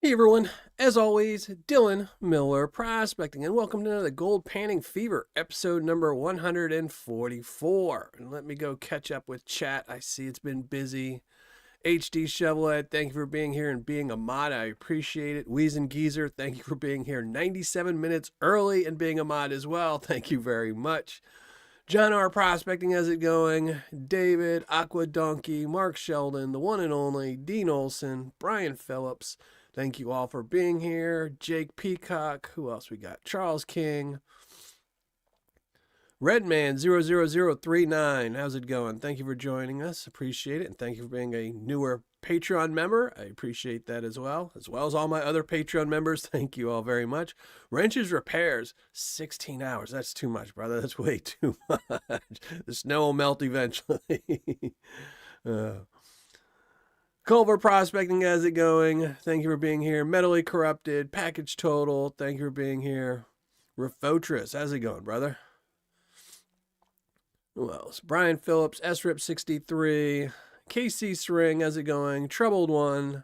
Hey everyone, as always, Dylan Miller Prospecting, and welcome to another Gold Panning Fever, episode number 144. And let me go catch up with chat. I see it's been busy. HD Shovelhead, thank you for being here and being a mod. I appreciate it. Weezen Geezer, thank you for being here 97 minutes early and being a mod as well. Thank you very much. John R. Prospecting, how's it going? David, Aqua Donkey, Mark Sheldon, the one and only, Dean Olson, Brian Phillips. Thank you all for being here. Jake Peacock. Who else we got? Charles King. Redman00039. How's it going? Thank you for joining us. Appreciate it. And thank you for being a newer Patreon member. I appreciate that as well as all my other Patreon members. Thank you all very much. Wrenches Repairs. 16 hours. That's too much, brother. That's way too much. The snow will melt eventually. Culver Prospecting, how's it going? Thank you for being here. Mentally Corrupted, Package Total, thank you for being here. Refotris, how's it going, brother? Who else? Brian Phillips, SRIP63, KC String, how's it going? Troubled One.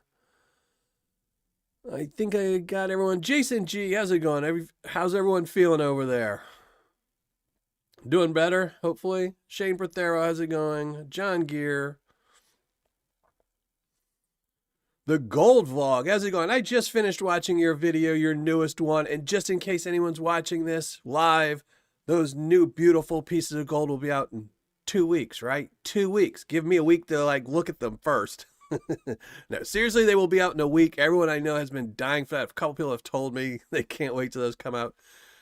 I think I got everyone. Jason G, how's it going? How's everyone feeling over there? Doing better, hopefully. Shane Prothero, how's it going? John Gear. The Gold Vlog, how's it going? I just finished watching your video, your newest one, and just in case anyone's watching this live, those new beautiful pieces of gold will be out in 2 weeks, right? 2 weeks. Give me a week to look at them first. No, seriously, they will be out in a week. Everyone I know has been dying for that. A couple people have told me they can't wait till those come out.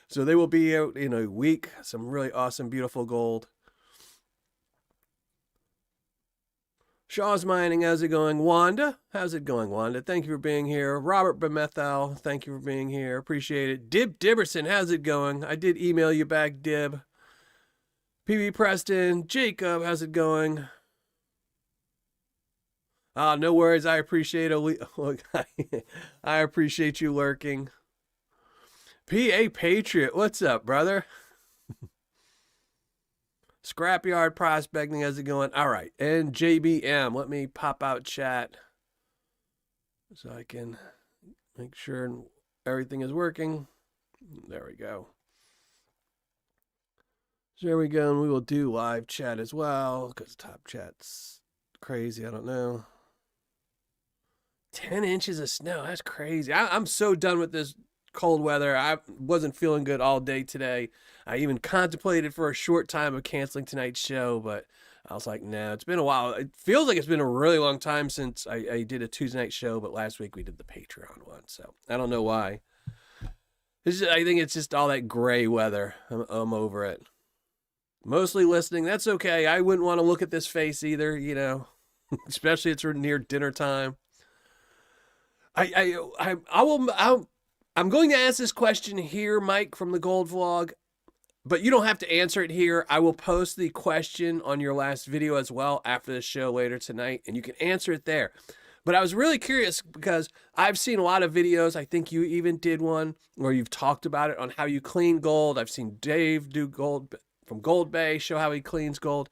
So they will be out in a week. Some really awesome, beautiful gold. Shaw's Mining, how's it going? Wanda, how's it going, Wanda? Thank you for being here. Robert Bemethel, thank you for being here. Appreciate it. Dib Dibberson, how's it going? I did email you back, Dib. PB Preston, Jacob, how's it going? No worries. I appreciate I appreciate you lurking. PA Patriot, what's up, brother? Scrapyard Prospecting, how's it going? All right, and JBM, let me pop out chat so I can make sure everything is working. There we go. So there we go, and we will do live chat as well, because top chat's crazy, I don't know. 10 inches of snow, that's crazy. I'm so done with this cold weather. I wasn't feeling good all day today. I even contemplated for a short time of canceling tonight's show, but I was like, no, it's been a while. It feels like it's been a really long time since I did a Tuesday night show, but last week we did the Patreon one, so I don't know why. I think it's just all that gray weather. I'm over it. Mostly listening. That's okay. I wouldn't want to look at this face either, you know, especially it's near dinner time. I'm going to ask this question here, Mike, from the Gold Vlog, but you don't have to answer it here. I will post the question on your last video as well after the show later tonight, and you can answer it there. But I was really curious because I've seen a lot of videos. I think you even did one where you've talked about it on how you clean gold. I've seen Dave do gold from Gold Bay, show how he cleans gold.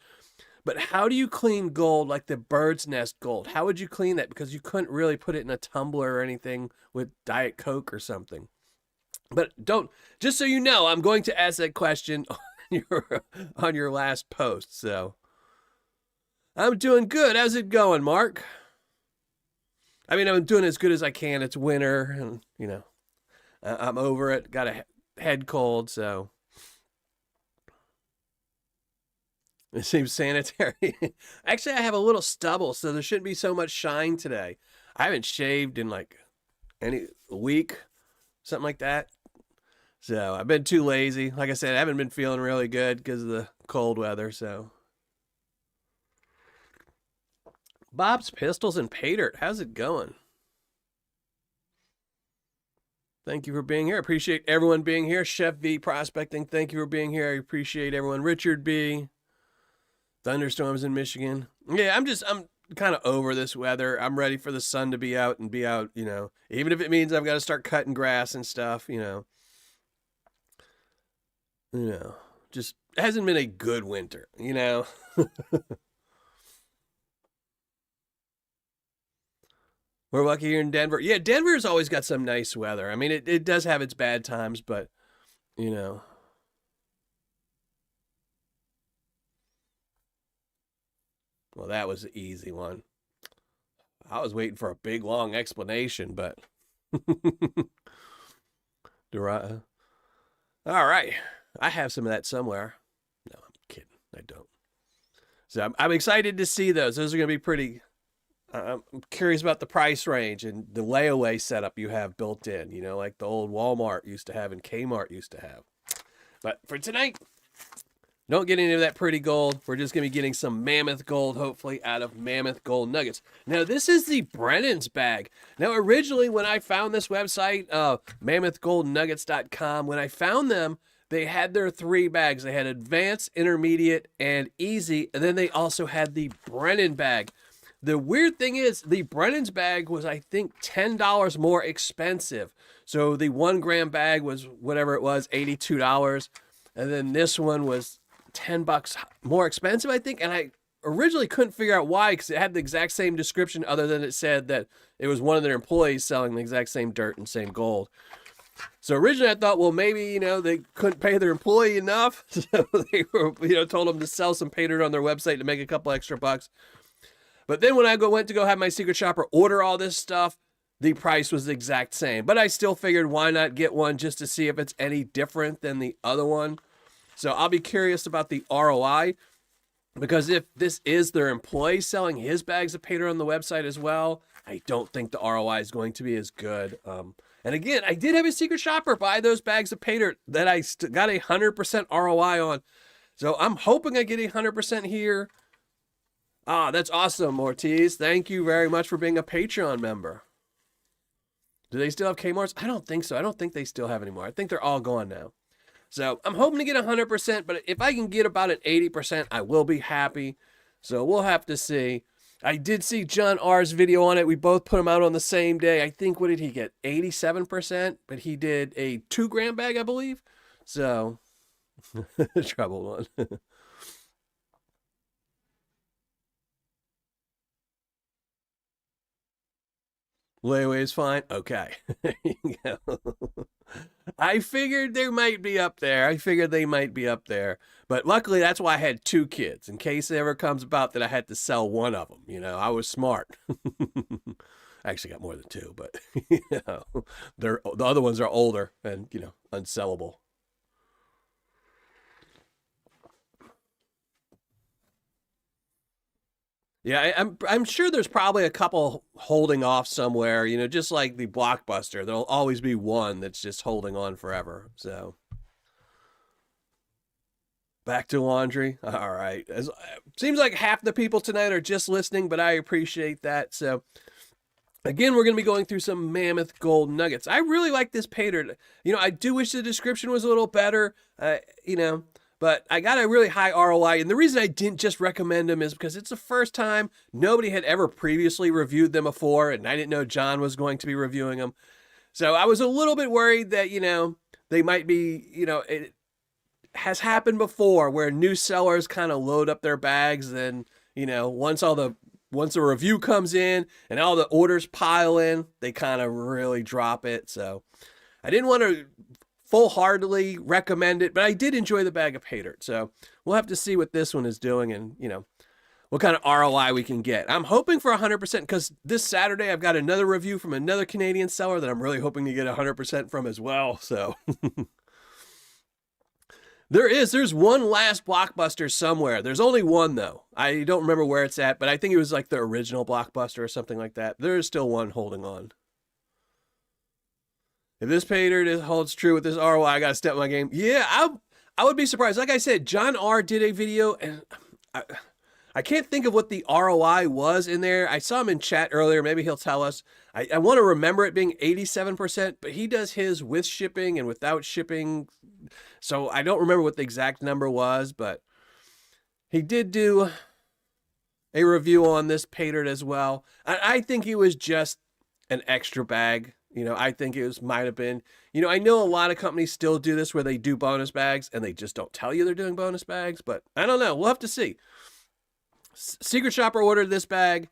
But how do you clean gold like the bird's nest gold? How would you clean that? Because you couldn't really put it in a tumbler or anything with Diet Coke or something. But just so you know, I'm going to ask that question on your last post. So I'm doing good. How's it going, Mark? I mean, I'm doing as good as I can. It's winter and, you know, I'm over it. Got a head cold, so it seems sanitary. Actually, I have a little stubble, so there shouldn't be so much shine today. I haven't shaved in like a week, something like that. So I've been too lazy. Like I said, I haven't been feeling really good because of the cold weather. So Bob's Pistols and Paydirt, how's it going? Thank you for being here. I appreciate everyone being here. Chef V Prospecting, thank you for being here. I appreciate everyone. Richard B. Thunderstorms in Michigan. Yeah, I'm kind of over this weather. I'm ready for the sun to be out, you know, even if it means I've got to start cutting grass and stuff, you know. Just hasn't been a good winter, you know. We're lucky here in Denver. Yeah, Denver's always got some nice weather. I mean, it does have its bad times, but, you know. Well, that was an easy one. I was waiting for a big, long explanation, but. All right. I have some of that somewhere. No, I'm kidding. I don't. So I'm excited to see those. Those are going to be pretty. I'm curious about the price range and the layaway setup you have built in, you know, like the old Walmart used to have and Kmart used to have. But for tonight, don't get any of that pretty gold. We're just going to be getting some Mammoth gold, hopefully, out of Mammoth Gold Nuggets. Now, this is the Brennan's bag. Now, originally, when I found this website, MammothGoldNuggets.com, when I found them, they had their 3 bags. They had Advanced, Intermediate, and Easy. And then they also had the Brennan bag. The weird thing is, the Brennan's bag was, I think, $10 more expensive. So the 1 gram bag was whatever it was, $82. And then this one was $10 more expensive, I think. And I originally couldn't figure out why, because it had the exact same description, other than it said that it was one of their employees selling the exact same dirt and same gold. So originally I thought, well, maybe, you know, they couldn't pay their employee enough. So they were, you know, told them to sell some Paydirt on their website to make a couple extra bucks. But then when I went to go have my secret shopper order all this stuff, the price was the exact same. But I still figured, why not get one just to see if it's any different than the other one. So I'll be curious about the ROI, because if this is their employee selling his bags of Paydirt on the website as well, I don't think the ROI is going to be as good. And again, I did have a secret shopper buy those bags of Paydirt that I got 100% ROI on. So I'm hoping I get 100% here. Ah, that's awesome, Ortiz. Thank you very much for being a Patreon member. Do they still have Kmart's? I don't think so. I don't think they still have anymore. I think they're all gone now. So I'm hoping to get 100%, but if I can get about an 80%, I will be happy. So we'll have to see. I did see John R's video on it. We both put them out on the same day. I think, what did he get? 87%, but he did a 2 gram bag, I believe. So, trouble one. Layaway is fine. Okay. I figured they might be up there. But luckily, that's why I had 2 kids, in case it ever comes about that I had to sell one of them. You know, I was smart. I actually got more than 2, but you know, the other ones are older and, you know, unsellable. Yeah, I'm sure there's probably a couple holding off somewhere, you know, just like the Blockbuster. There'll always be one that's just holding on forever. So back to laundry. All right. Seems like half the people tonight are just listening, but I appreciate that. So again, we're going to be going through some Mammoth Gold Nuggets. I really like this Paydirt. You know, I do wish the description was a little better, you know. But I got a really high ROI, and the reason I didn't just recommend them is because it's the first time. Nobody had ever previously reviewed them before, and I didn't know John was going to be reviewing them. So I was a little bit worried that, you know, they might be, you know, it has happened before where new sellers kind of load up their bags, and, you know, once the review comes in and all the orders pile in, they kind of really drop it. So I didn't want to full-heartedly recommend it, but I did enjoy the bag of Paydirt. So we'll have to see what this one is doing and, you know, what kind of ROI we can get. I'm hoping for 100% because this Saturday I've got another review from another Canadian seller that I'm really hoping to get 100% from as well. So there's one last Blockbuster somewhere. There's only one though. I don't remember where it's at, but I think it was like the original Blockbuster or something like that. There's still one holding on. If this Paydirt holds true with this ROI, I got to step my game. Yeah, I would be surprised. Like I said, John R did a video, and I can't think of what the ROI was in there. I saw him in chat earlier. Maybe he'll tell us. I want to remember it being 87%, but he does his with shipping and without shipping. So I don't remember what the exact number was, but he did do a review on this Paydirt as well. I think it was just an extra bag. You know, I think might have been, you know, I know a lot of companies still do this where they do bonus bags and they just don't tell you they're doing bonus bags, but I don't know. We'll have to see. Secret Shopper ordered this bag,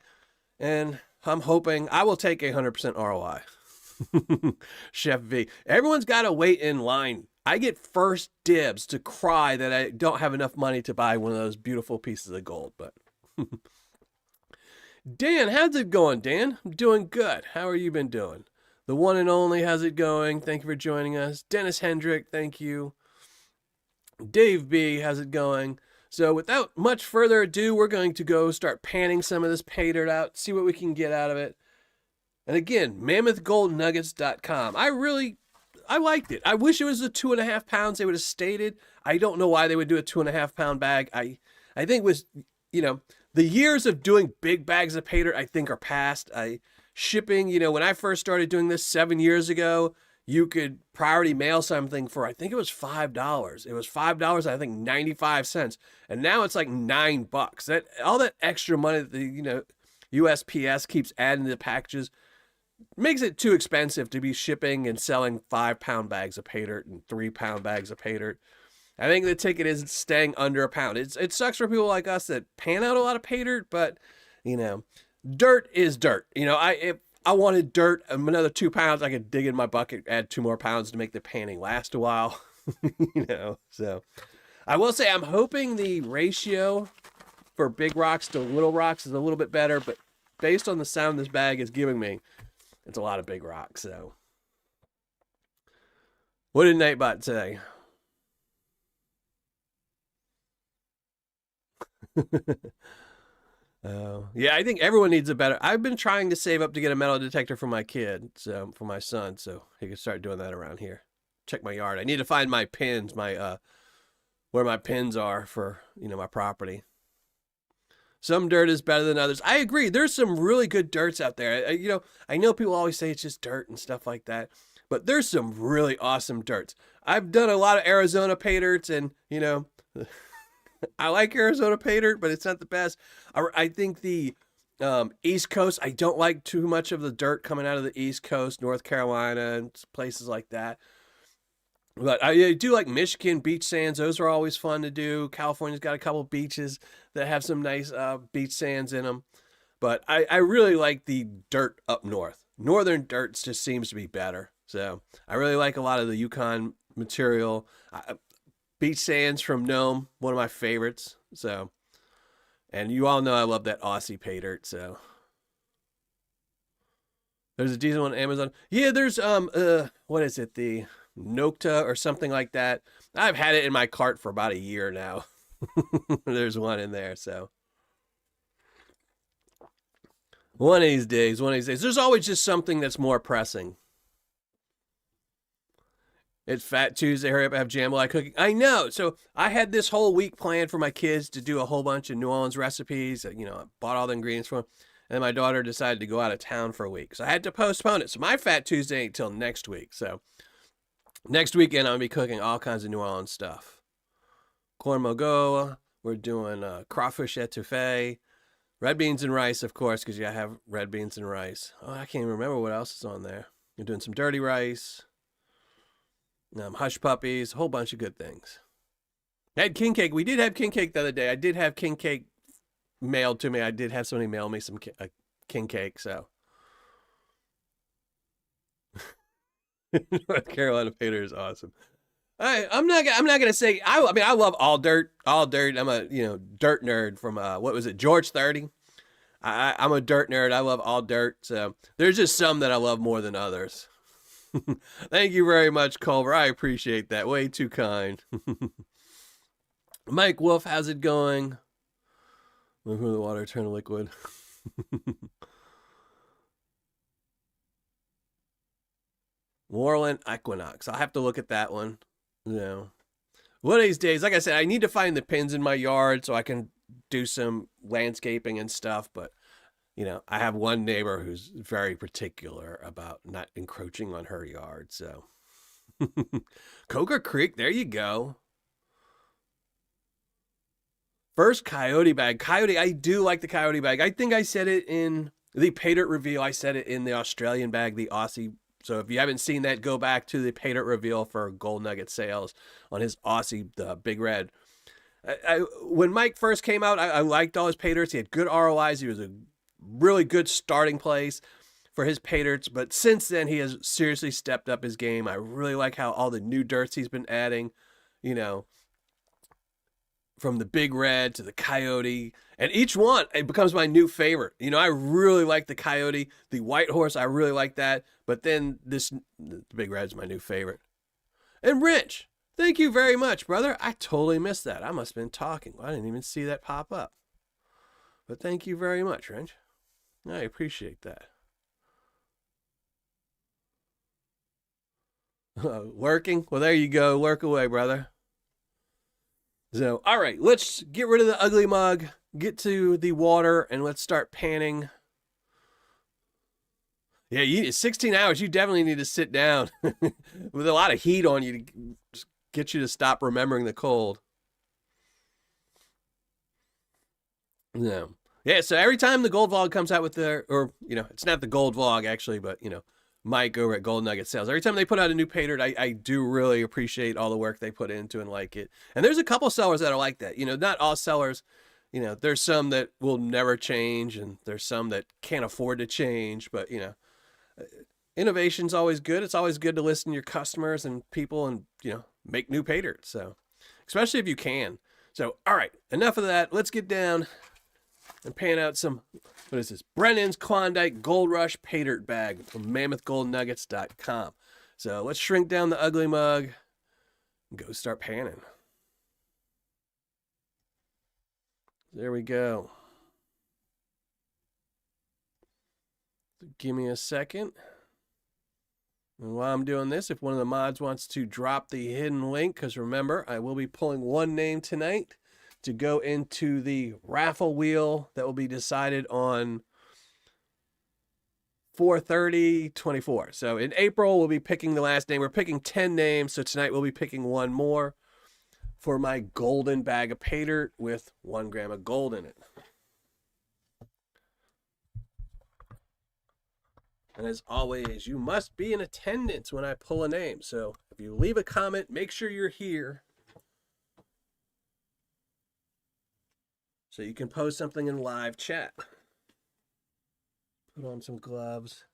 and I'm hoping I will take 100% ROI. Chef V. Everyone's got to wait in line. I get first dibs to cry that I don't have enough money to buy one of those beautiful pieces of gold. But Dan, how's it going, Dan? I'm doing good. How are you been doing? The one and only, how's it going? Thank you for joining us. Dennis Hendrick, thank you. Dave B, how's it going? So without much further ado, we're going to go start panning some of this Paydirt out, see what we can get out of it. And again, MammothGoldNuggets.com. I liked it. I wish it was the 2.5 pounds they would have stated. I don't know why they would do a 2.5 pound bag. I think it was, the years of doing big bags of Paydirt, I think, are past. Shipping, when I first started doing this 7 years ago, you could priority mail something for, I think it was $5. It was $5, I think 95 cents. And now it's like $9. All that extra money that the, USPS keeps adding to the packages makes it too expensive to be shipping and selling 5-pound bags of Paydirt and 3-pound bags of Paydirt. I think the ticket is staying under a pound. It sucks for people like us that pan out a lot of Paydirt, but, dirt is dirt. If I wanted dirt, another 2 pounds, I could dig in my bucket, add 2 more pounds to make the panning last a while. So I will say I'm hoping the ratio for big rocks to little rocks is a little bit better, but based on the sound this bag is giving me, it's a lot of big rocks. So what did Nightbot say? Yeah, I think everyone needs a better. I've been trying to save up to get a metal detector for my kid, so for my son, so he can start doing that around here. Check my yard. I need to find my pins, where my pins are for my property. Some dirt is better than others. I agree. There's some really good dirts out there. I know people always say it's just dirt and stuff like that, but there's some really awesome dirts. I've done a lot of Arizona Paydirts, and I like Arizona Paydirt, but it's not the best. I think the East Coast, I don't like too much of the dirt coming out of the East Coast, North Carolina, and places like that. But I do like Michigan beach sands. Those are always fun to do. California's got a couple beaches that have some nice beach sands in them. But I really like the dirt up north. Northern dirt just seems to be better. So I really like a lot of the Yukon material. Beach sands from Nome, one of my favorites. So, and you all know I love that Aussie Paydirt. So there's a decent one on Amazon. Yeah, there's what is it? The Nocta or something like that. I've had it in my cart for about a year now. There's one in there, so one of these days, there's always just something that's more pressing. It's Fat Tuesday. Hurry up, I have jambalaya cooking. I know. So I had this whole week planned for my kids to do a whole bunch of New Orleans recipes. I bought all the ingredients for them. And my daughter decided to go out of town for a week. So I had to postpone it. So my Fat Tuesday ain't till next week. So next weekend, I'm going to be cooking all kinds of New Orleans stuff. Corn mogoa. We're doing crawfish etouffee. Red beans and rice, of course, because you gotta have red beans and rice. Oh, I can't even remember what else is on there. We're doing some dirty rice. Hush puppies. A whole bunch of good things. I had king cake. We did have king cake the other day. I did have king cake mailed to me. I did have somebody mail me some king cake, so. North Carolina Paydirt is awesome. I'm not gonna say I love all dirt. I'm a dirt nerd from what was it, George 30. I'm a dirt nerd. I love all dirt. So there's just some that I love more than others. Thank you very much, Culver. I appreciate that. Way too kind. Mike Wolf, how's it going? Wait for the water turn liquid. Warland Equinox. I'll have to look at that one. One of these days, like I said, I need to find the pins in my yard so I can do some landscaping and stuff. But, I have one neighbor who's very particular about not encroaching on her yard. So, Coker Creek, there you go. First coyote bag. Coyote, I do like the coyote bag. I think I said it in the Paydirt reveal. I said it in the Australian bag, the Aussie. So if you haven't seen that, go back to the Paydirt reveal for Gold Nugget sales on his Aussie, the Big Red. When Mike first came out, I liked all his Paydirts. He had good ROIs. He was a really good starting place for his Paydirts, but since then he has seriously stepped up his game. I really like how all the new dirts he's been adding, you know, from the Big Red to the Coyote, and each one it becomes my new favorite. You know, I really like the Coyote, the White Horse. I really like that, but then the Big Red's my new favorite. And Rich, thank you very much, brother. I totally missed that. I must have been talking. I didn't even see that pop up. But thank you very much, Rich. I appreciate that. Lurking? Well, there you go. Lurk away, brother. So, all right, let's get rid of the ugly mug, get to the water, and let's start panning. Yeah, 16 hours. You definitely need to sit down with a lot of heat on you to get you to stop remembering the cold. Yeah. Yeah, so every time the Gold Vlog comes out with their, or, you know, it's not the Gold Vlog actually, but, you know, Mike over at Gold Nugget Sales. Every time they put out a new Paydirt, I do really appreciate all the work they put into and like it. And there's a couple sellers that are like that. You know, not all sellers, you know, there's some that will never change and there's some that can't afford to change. But, you know, innovation's always good. It's always good to listen to your customers and people and, you know, make new Paydirt. So, especially if you can. So, all right, enough of that. Let's get down and pan out some, what is this? Brennan's Klondike Gold Rush Paydirt bag from MammothGoldNuggets.com. So let's shrink down the ugly mug and go start panning. There we go. So give me a second. And while I'm doing this, if one of the mods wants to drop the hidden link, because remember, I will be pulling one name tonight to go into the raffle wheel that will be decided on 4/30/24. So in April, we'll be picking the last name. We're picking 10 names, so tonight we'll be picking one more for my golden bag of Paydirt with 1 gram of gold in it. And as always, you must be in attendance when I pull a name. So if you leave a comment, make sure you're here so you can post something in live chat. Put on some gloves.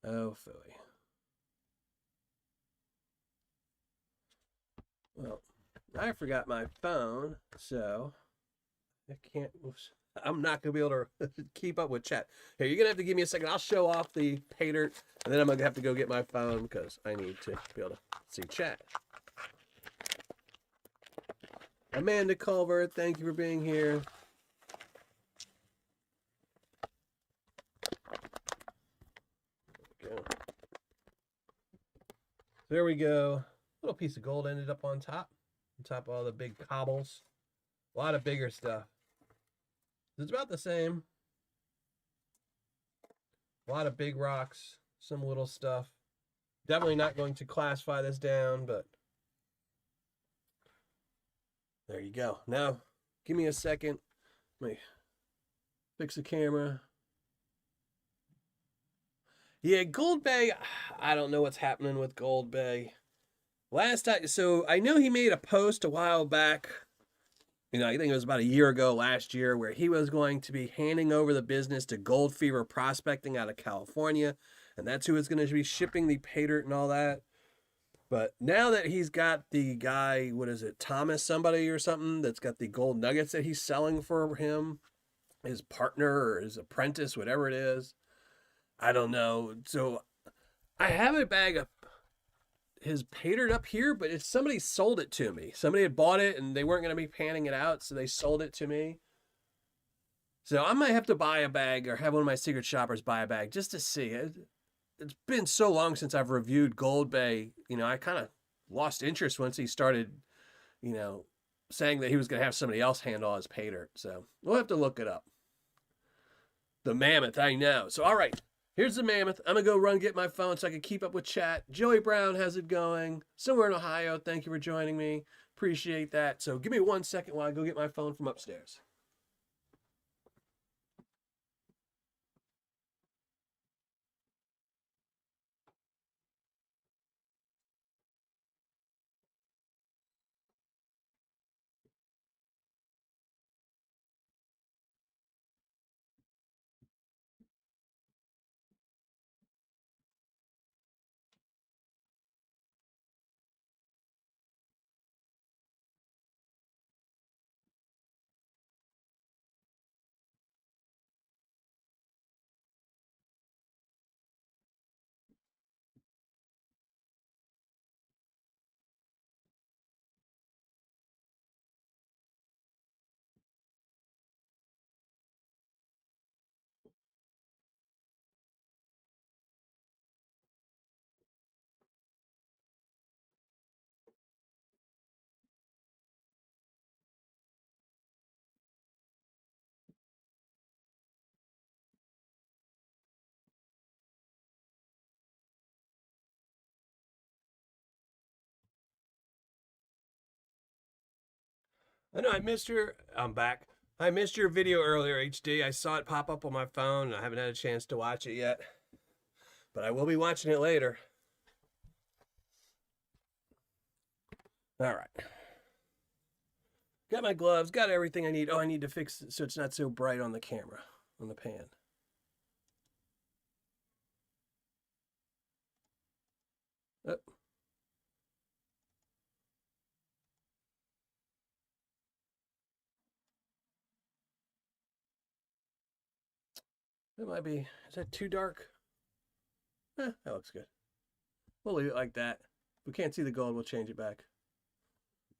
Oh, Philly. Well, I forgot my phone, so I can't. I'm not gonna be able to keep up with chat. Here, you're gonna have to give me a second. I'll show off the Paydirt, and then I'm gonna have to go get my phone because I need to be able to see chat. Amanda Culver, thank you for being here. There we go. Little piece of gold ended up on top of all the big cobbles. A lot of bigger stuff. It's about the same. A lot of big rocks, some little stuff. Definitely not going to classify this down, but there you go. Now, give me a second. Let me fix the camera. Yeah, Gold Bay, I don't know what's happening with Gold Bay. Last time, so I know he made a post a while back. You know, I think it was about a year ago, last year, where he was going to be handing over the business to Gold Fever Prospecting out of California. And that's who is going to be shipping the Paydirt and all that. But now that he's got the guy, what is it, Thomas somebody or something, that's got the gold nuggets that he's selling for him, his partner or his apprentice, whatever it is, I don't know. So I have a bag of his Paydirt up here, but if somebody sold it to me. Somebody had bought it and they weren't going to be panning it out, so they sold it to me. So I might have to buy a bag or have one of my secret shoppers buy a bag just to see it. It's been so long since I've reviewed Gold Bay. You know, I kind of lost interest once he started, you know, saying that he was going to have somebody else handle his Paydirt. So we'll have to look it up. The Mammoth, I know. So, all right. Here's the Mammoth. I'm going to go run get my phone so I can keep up with chat. Joey Brown, how's it going? Somewhere in Ohio. Thank you for joining me. Appreciate that. So give me 1 second while I go get my phone from upstairs. I know I missed your. I'm back. I missed your video earlier, HD. I saw it pop up on my phone, and I haven't had a chance to watch it yet. But I will be watching it later. All right. Got my gloves, got everything I need. Oh, I need to fix it so it's not so bright on the camera, on the pan. Oh. That might be, is that too dark? That looks good. We'll leave it like that. If we can't see the gold, we'll change it back.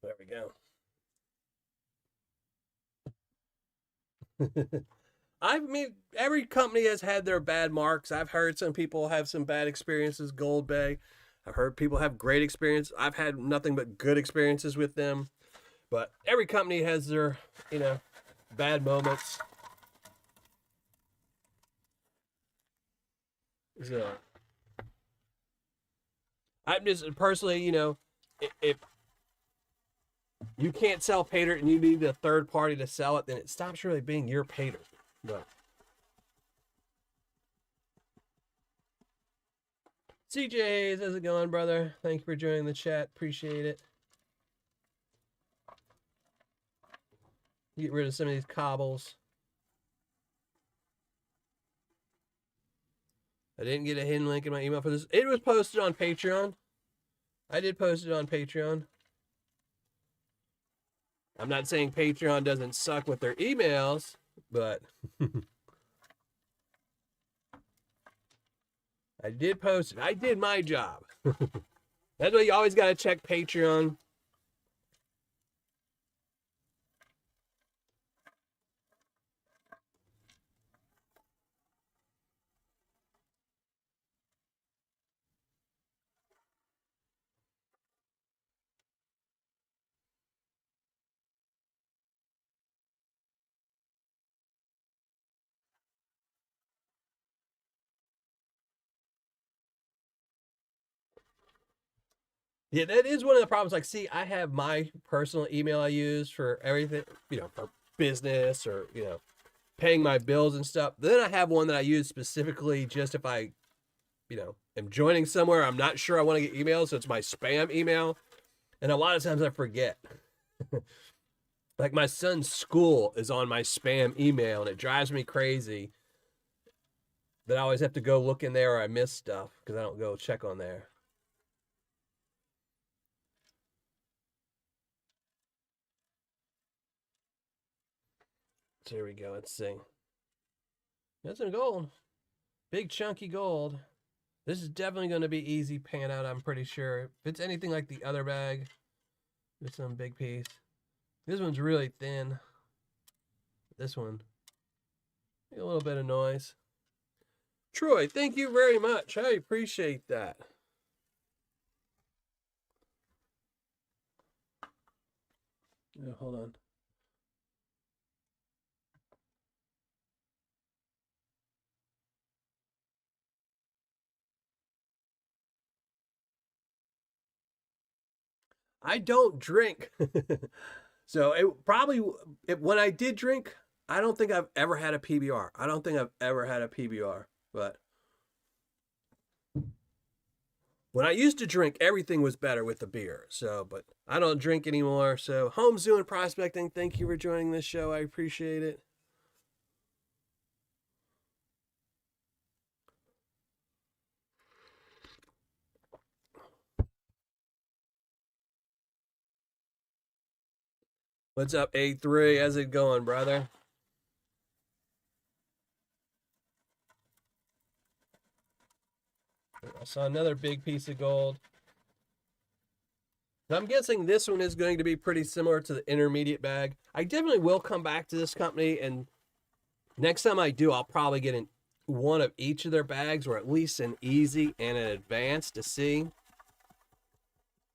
There we go. I mean, every company has had their bad marks. I've heard some people have some bad experiences, Gold Bay. I've heard people have great experience. I've had nothing but good experiences with them. But every company has their, bad moments. So, I'm just personally, if you can't sell Paydirt and you need a third party to sell it, then it stops really being your Paydirt. But CJ, how's it going, brother? Thank you for joining the chat. Appreciate it. Get rid of some of these cobbles. I didn't get a hidden link in my email for this. It was posted on Patreon. I did post it on Patreon. I'm not saying Patreon doesn't suck with their emails, but I did post it. I did my job. That's why you always got to check Patreon. Yeah, that is one of the problems. Like, see, I have my personal email I use for everything, for business or, paying my bills and stuff. Then I have one that I use specifically just if I, am joining somewhere. I'm not sure I want to get emails. So it's my spam email. And a lot of times I forget. Like my son's school is on my spam email and it drives me crazy that I always have to go look in there or I miss stuff because I don't go check on there. So here we go. Let's see. That's some gold. Big chunky gold. This is definitely going to be easy pan out, I'm pretty sure. If it's anything like the other bag, it's some big piece. This one's really thin. This one, a little bit of noise. Troy, thank you very much. I appreciate that. Hold on. I don't drink. So when I did drink, I don't think I've ever had a PBR. I don't think I've ever had a PBR, but when I used to drink, everything was better with the beer. So, but I don't drink anymore. So, Home Zoo and Prospecting, thank you for joining this show. I appreciate it. What's up, A3? How's it going, brother? I saw another big piece of gold. I'm guessing this one is going to be pretty similar to the intermediate bag. I definitely will come back to this company, and next time I do, I'll probably get in one of each of their bags, or at least an easy and an advanced to see.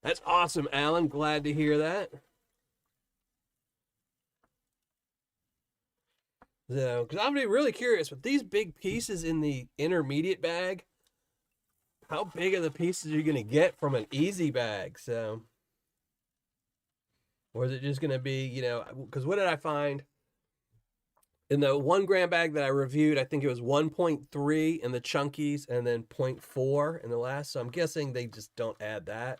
That's awesome, Alan. Glad to hear that. So, because I'm really curious with these big pieces in the intermediate bag, how big are the pieces you're going to get from an easy bag? So, Or is it just going to be, you know, because what did I find? In the 1 gram bag that I reviewed, I think it was 1.3 in the chunkies and then 0.4 in the last. So I'm guessing they just don't add that.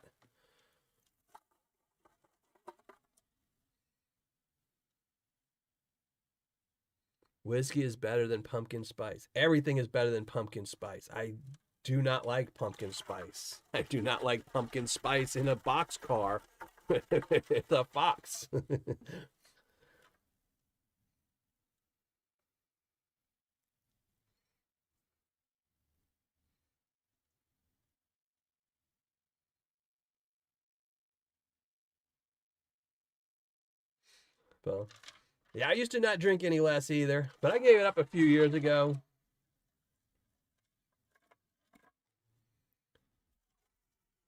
Whiskey is better than pumpkin spice. Everything is better than pumpkin spice. I do not like pumpkin spice. I do not like pumpkin spice in a boxcar. It's a fox. So, yeah, I used to not drink any less either, but I gave it up a few years ago.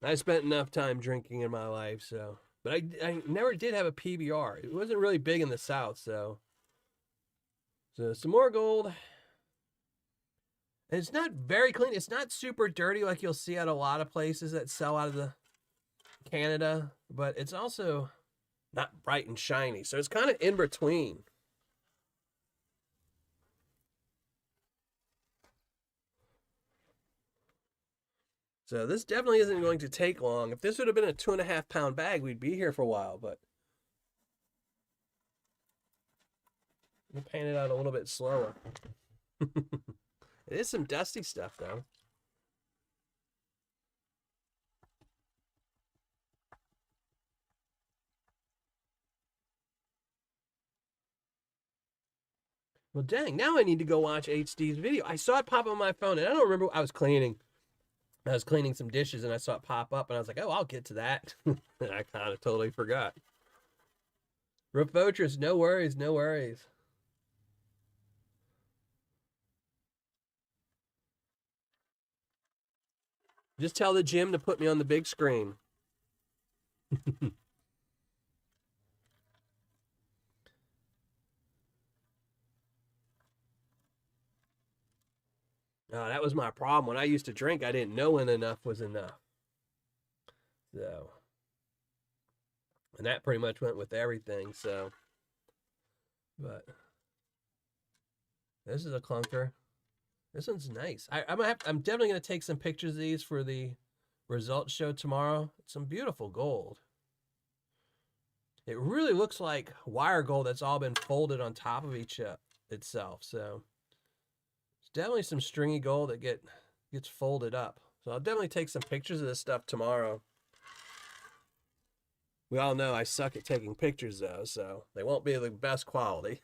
I spent enough time drinking in my life, so. But I never did have a PBR. It wasn't really big in the South, so. So some more gold. And it's not very clean. It's not super dirty like you'll see at a lot of places that sell out of the Canada, but it's also not bright and shiny. So it's kind of in between. So this definitely isn't going to take long. If this would have been a 2.5 pound bag, we'd be here for a while, but we'll paint it out a little bit slower. It is some dusty stuff though. Well, dang, now I need to go watch HD's video. I saw it pop on my phone, and I don't remember. I was cleaning some dishes, and I saw it pop up, and I was like, oh, I'll get to that. And I kind of totally forgot. Refotress, no worries, no worries. Just tell the gym to put me on the big screen. Oh, that was my problem. When I used to drink, I didn't know when enough was enough. So, and that pretty much went with everything. So, but this is a clunker. This one's nice. I'm definitely gonna take some pictures of these for the results show tomorrow. It's some beautiful gold. It really looks like wire gold that's all been folded on top of each itself. So it's definitely some stringy gold that gets folded up. So I'll definitely take some pictures of this stuff tomorrow. We all know I suck at taking pictures though, so they won't be the best quality.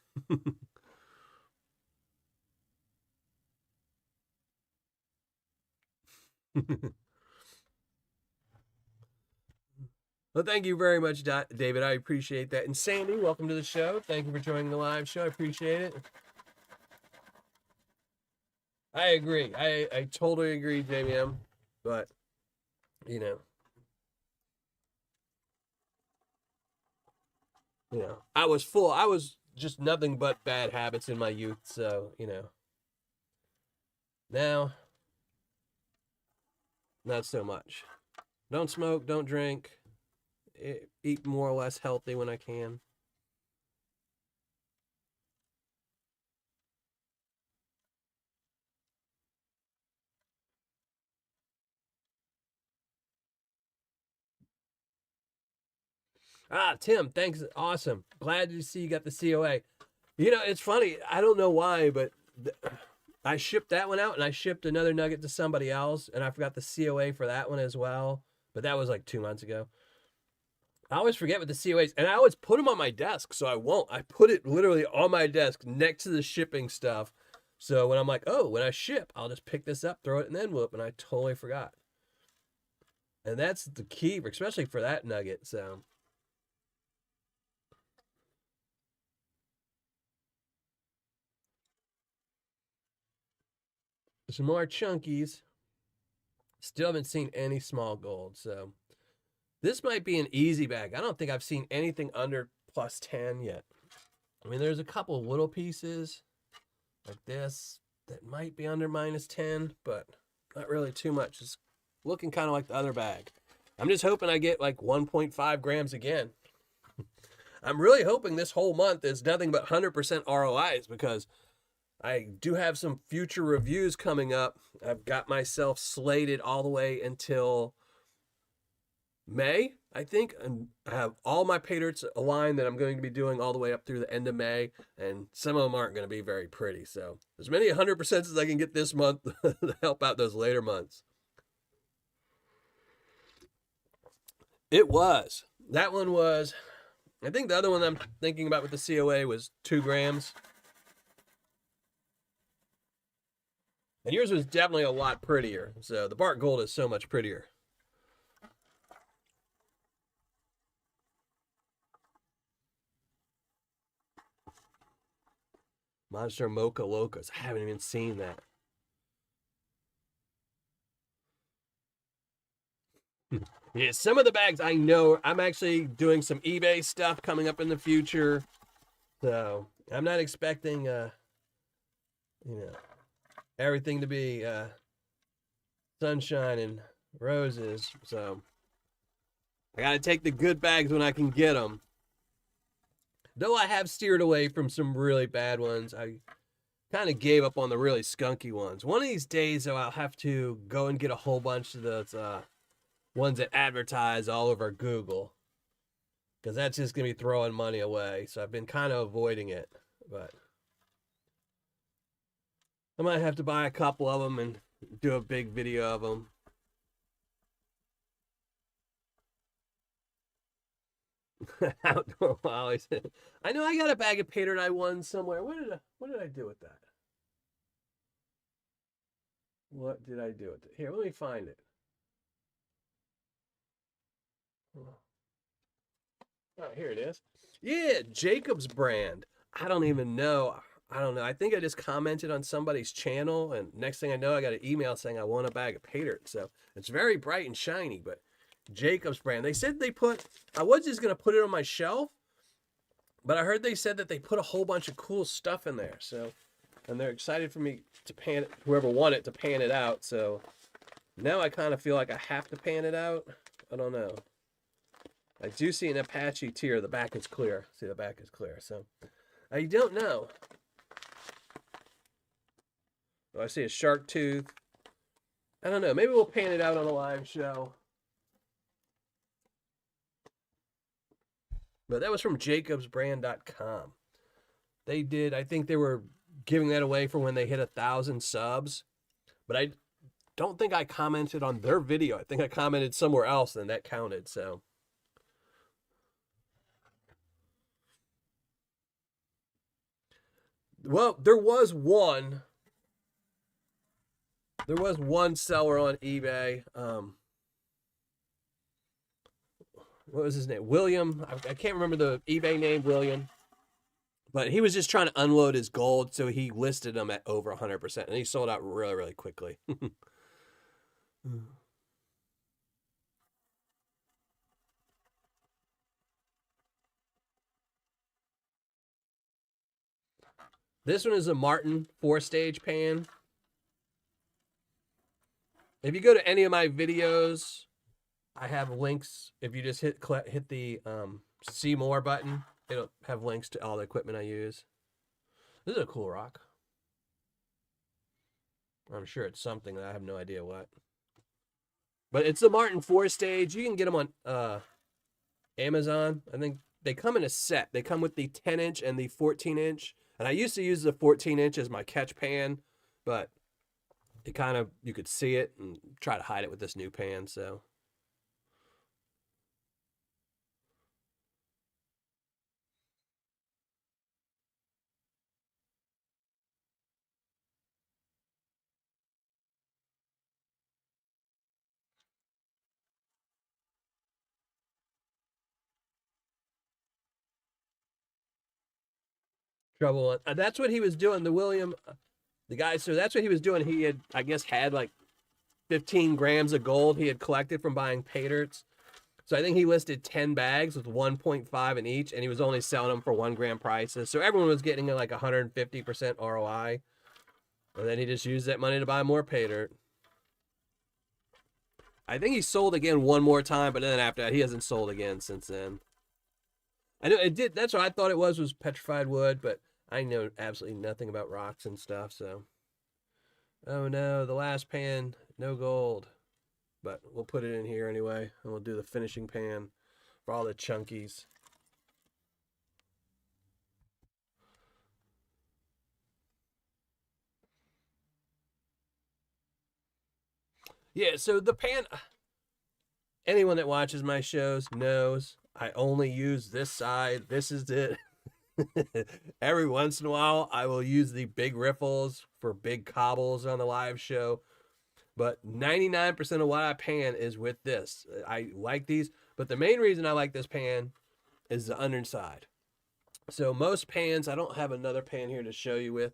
Well, thank you very much, David. I appreciate that. And Sandy, welcome to the show. Thank you for joining the live show. I appreciate it. I agree. I totally agree, JBM. But, you know, I was just nothing but bad habits in my youth. So, now, not so much. Don't smoke, don't drink, eat more or less healthy when I can. Tim, thanks. Awesome. Glad to see you got the COA. It's funny. I don't know why, but I shipped that one out and I shipped another nugget to somebody else, and I forgot the COA for that one as well. But that was like 2 months ago. I always forget with the COAs, and I always put them on my desk, so I won't. I put it literally on my desk next to the shipping stuff. So when I'm like, oh, when I ship, I'll just pick this up, throw it in an envelope, and I totally forgot. And that's the key, especially for that nugget. So. Some more chunkies. Still haven't seen any small gold, so this might be an easy bag. I don't think I've seen anything under plus 10 yet. I mean, there's a couple little pieces like this that might be under minus 10, but not really too much. It's looking kind of like the other bag. I'm just hoping I get like 1.5 grams again. I'm really hoping this whole month is nothing but 100% ROIs, because I do have some future reviews coming up. I've got myself slated all the way until May, I think, and I have all my Paydirts aligned that I'm going to be doing all the way up through the end of May, and some of them aren't going to be very pretty. So as many 100% as I can get this month to help out those later months. It was. That one was, I think the other one I'm thinking about with the COA was 2 grams. And yours was definitely a lot prettier. So the Bark Gold is so much prettier. Monster Mocha Locos. I haven't even seen that. Yeah, some of the bags I know. I'm actually doing some eBay stuff coming up in the future. So I'm not expecting, everything to be sunshine and roses. So I got to take the good bags when I can get them. Though I have steered away from some really bad ones. I kind of gave up on the really skunky ones. One of these days, though, I'll have to go and get a whole bunch of those ones that advertise all over Google, because that's just going to be throwing money away. So I've been kind of avoiding it. But I might have to buy a couple of them and do a big video of them. Outdoor Wallies. I know I got a bag of Paydirt I won somewhere. What did I do with that? What did I do with it? Here, let me find it. Oh, here it is. Yeah, Jacob's brand. I don't even know. I don't know. I think I just commented on somebody's channel, and next thing I know, I got an email saying I won a bag of Paydirt. So it's very bright and shiny, but Jacob's brand. They said they put, I was just going to put it on my shelf, but I heard they said that they put a whole bunch of cool stuff in there. So, and they're excited for me to pan it, whoever won it, to pan it out. So now I kind of feel like I have to pan it out. I don't know. I do see an Apache tier. The back is clear. See, the back is clear. So I don't know. Oh, I see a shark tooth. I don't know. Maybe we'll pan it out on a live show. But that was from jacobsbrand.com. They did, I think they were giving that away for when they hit 1,000 subs. But I don't think I commented on their video. I think I commented somewhere else, and that counted. So well, there was one seller on eBay. What was his name? William. I can't remember the eBay name, William. But he was just trying to unload his gold, so he listed them at over 100%, and he sold out really, really quickly. This one is a Martin 4-stage pan. If you go to any of my videos, I have links. If you just hit the see more button, it'll have links to all the equipment I use. This is a cool rock. I'm sure it's something. I have no idea what. But it's the Martin 4-stage. You can get them on Amazon. I think they come in a set. They come with the 10-inch and the 14-inch. And I used to use the 14-inch as my catch pan, but it kind of, you could see it and try to hide it with this new pan, so. Trouble. That's what he was doing. The William, the guy, so that's what he was doing. He had, I guess, had like 15 grams of gold he had collected from buying Paydirts. So I think he listed 10 bags with 1.5 in each, and he was only selling them for 1 gram prices. So everyone was getting like 150% ROI. And then he just used that money to buy more Paydirt. I think he sold again one more time, but then after that, he hasn't sold again since then. I know it did. That's what I thought it was petrified wood, but I know absolutely nothing about rocks and stuff. So, oh no, the last pan, no gold. But we'll put it in here anyway, and we'll do the finishing pan for all the chunkies. Yeah, so the pan, anyone that watches my shows knows I only use this side. This is it. Every once in a while, I will use the big riffles for big cobbles on the live show. But 99% of what I pan is with this. I like these, but the main reason I like this pan is the underside. So most pans, I don't have another pan here to show you with,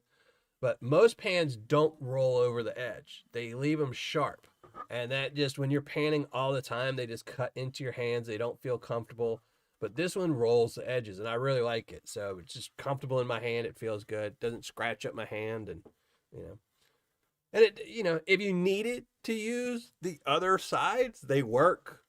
but most pans don't roll over the edge. They leave them sharp. And that just, when you're panning all the time, they just cut into your hands. They don't feel comfortable. But this one rolls the edges, and I really like it. So it's just comfortable in my hand. It feels good. Doesn't scratch up my hand, and you know. And it, if you needed to use the other sides, they work.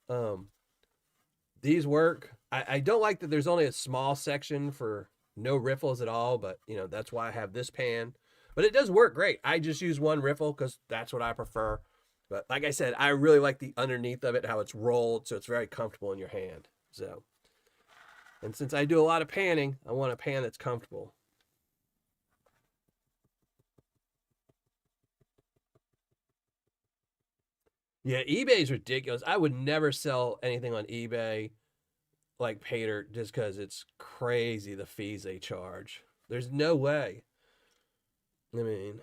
These work. I don't like that there's only a small section for no riffles at all, but that's why I have this pan. But it does work great. I just use one riffle because that's what I prefer. But like I said, I really like the underneath of it, how it's rolled, so it's very comfortable in your hand. So, and since I do a lot of panning, I want a pan that's comfortable. Yeah, eBay's ridiculous. I would never sell anything on eBay like Paydirt just because it's crazy the fees they charge. There's no way. I mean,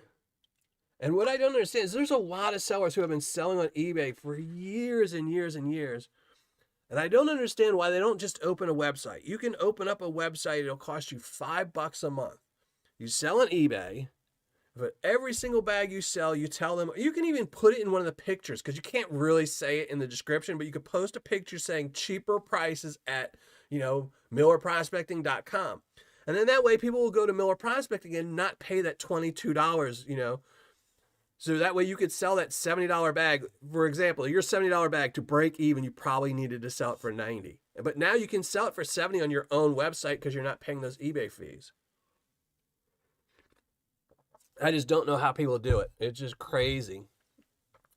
and what I don't understand is there's a lot of sellers who have been selling on eBay for years and years and years. And I don't understand why they don't just open a website. You can open up a website, it'll cost you $5 a month. You sell on eBay. But every single bag you sell, you tell them, you can even put it in one of the pictures because you can't really say it in the description, but you could post a picture saying cheaper prices at, millerprospecting.com. And then that way people will go to Miller Prospecting and not pay that $22, So that way you could sell that $70 bag. For example, your $70 bag to break even, you probably needed to sell it for $90. But now you can sell it for $70 on your own website because you're not paying those eBay fees. I just don't know how people do it. It's just crazy.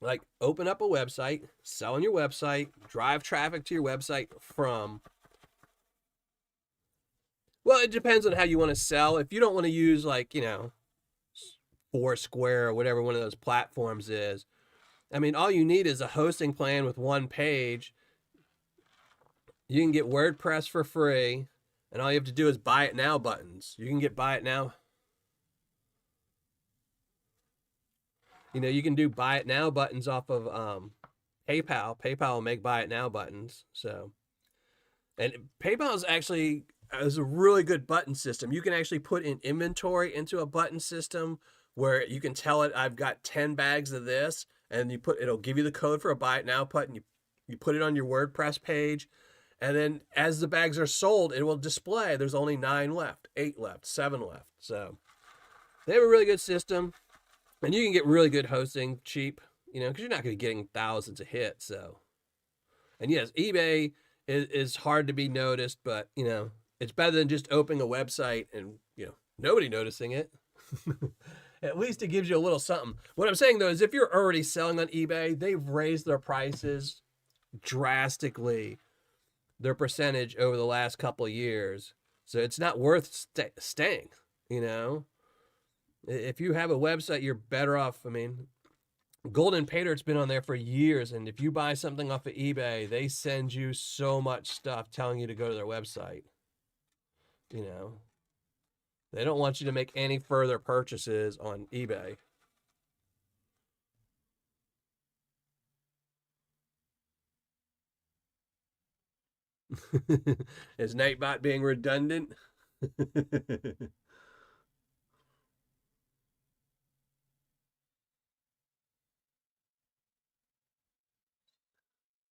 Like, open up a website, sell on your website, drive traffic to your website from. Well, it depends on how you want to sell. If you don't want to use, like, Foursquare or whatever one of those platforms is, I mean, all you need is a hosting plan with one page. You can get WordPress for free, and all you have to do is buy it now buttons. You can get buy it now. You can do buy it now buttons off of PayPal. PayPal will make buy it now buttons. So, and PayPal is a really good button system. You can actually put in inventory into a button system where you can tell it, I've got 10 bags of this, and it'll give you the code for a buy it now button. You put it on your WordPress page, and then as the bags are sold, it will display there's only 9 left, 8 left, 7 left. So they have a really good system. And you can get really good hosting cheap, because you're not going to be getting thousands of hits. So, and yes, eBay is hard to be noticed, but, it's better than just opening a website and, nobody noticing it. At least it gives you a little something. What I'm saying, though, is if you're already selling on eBay, they've raised their prices drastically, their percentage over the last couple of years. So it's not worth staying, If you have a website, you're better off. I mean, Golden Paydirt's been on there for years, and if you buy something off of eBay, they send you so much stuff telling you to go to their website. They don't want you to make any further purchases on eBay. Is Nightbot being redundant?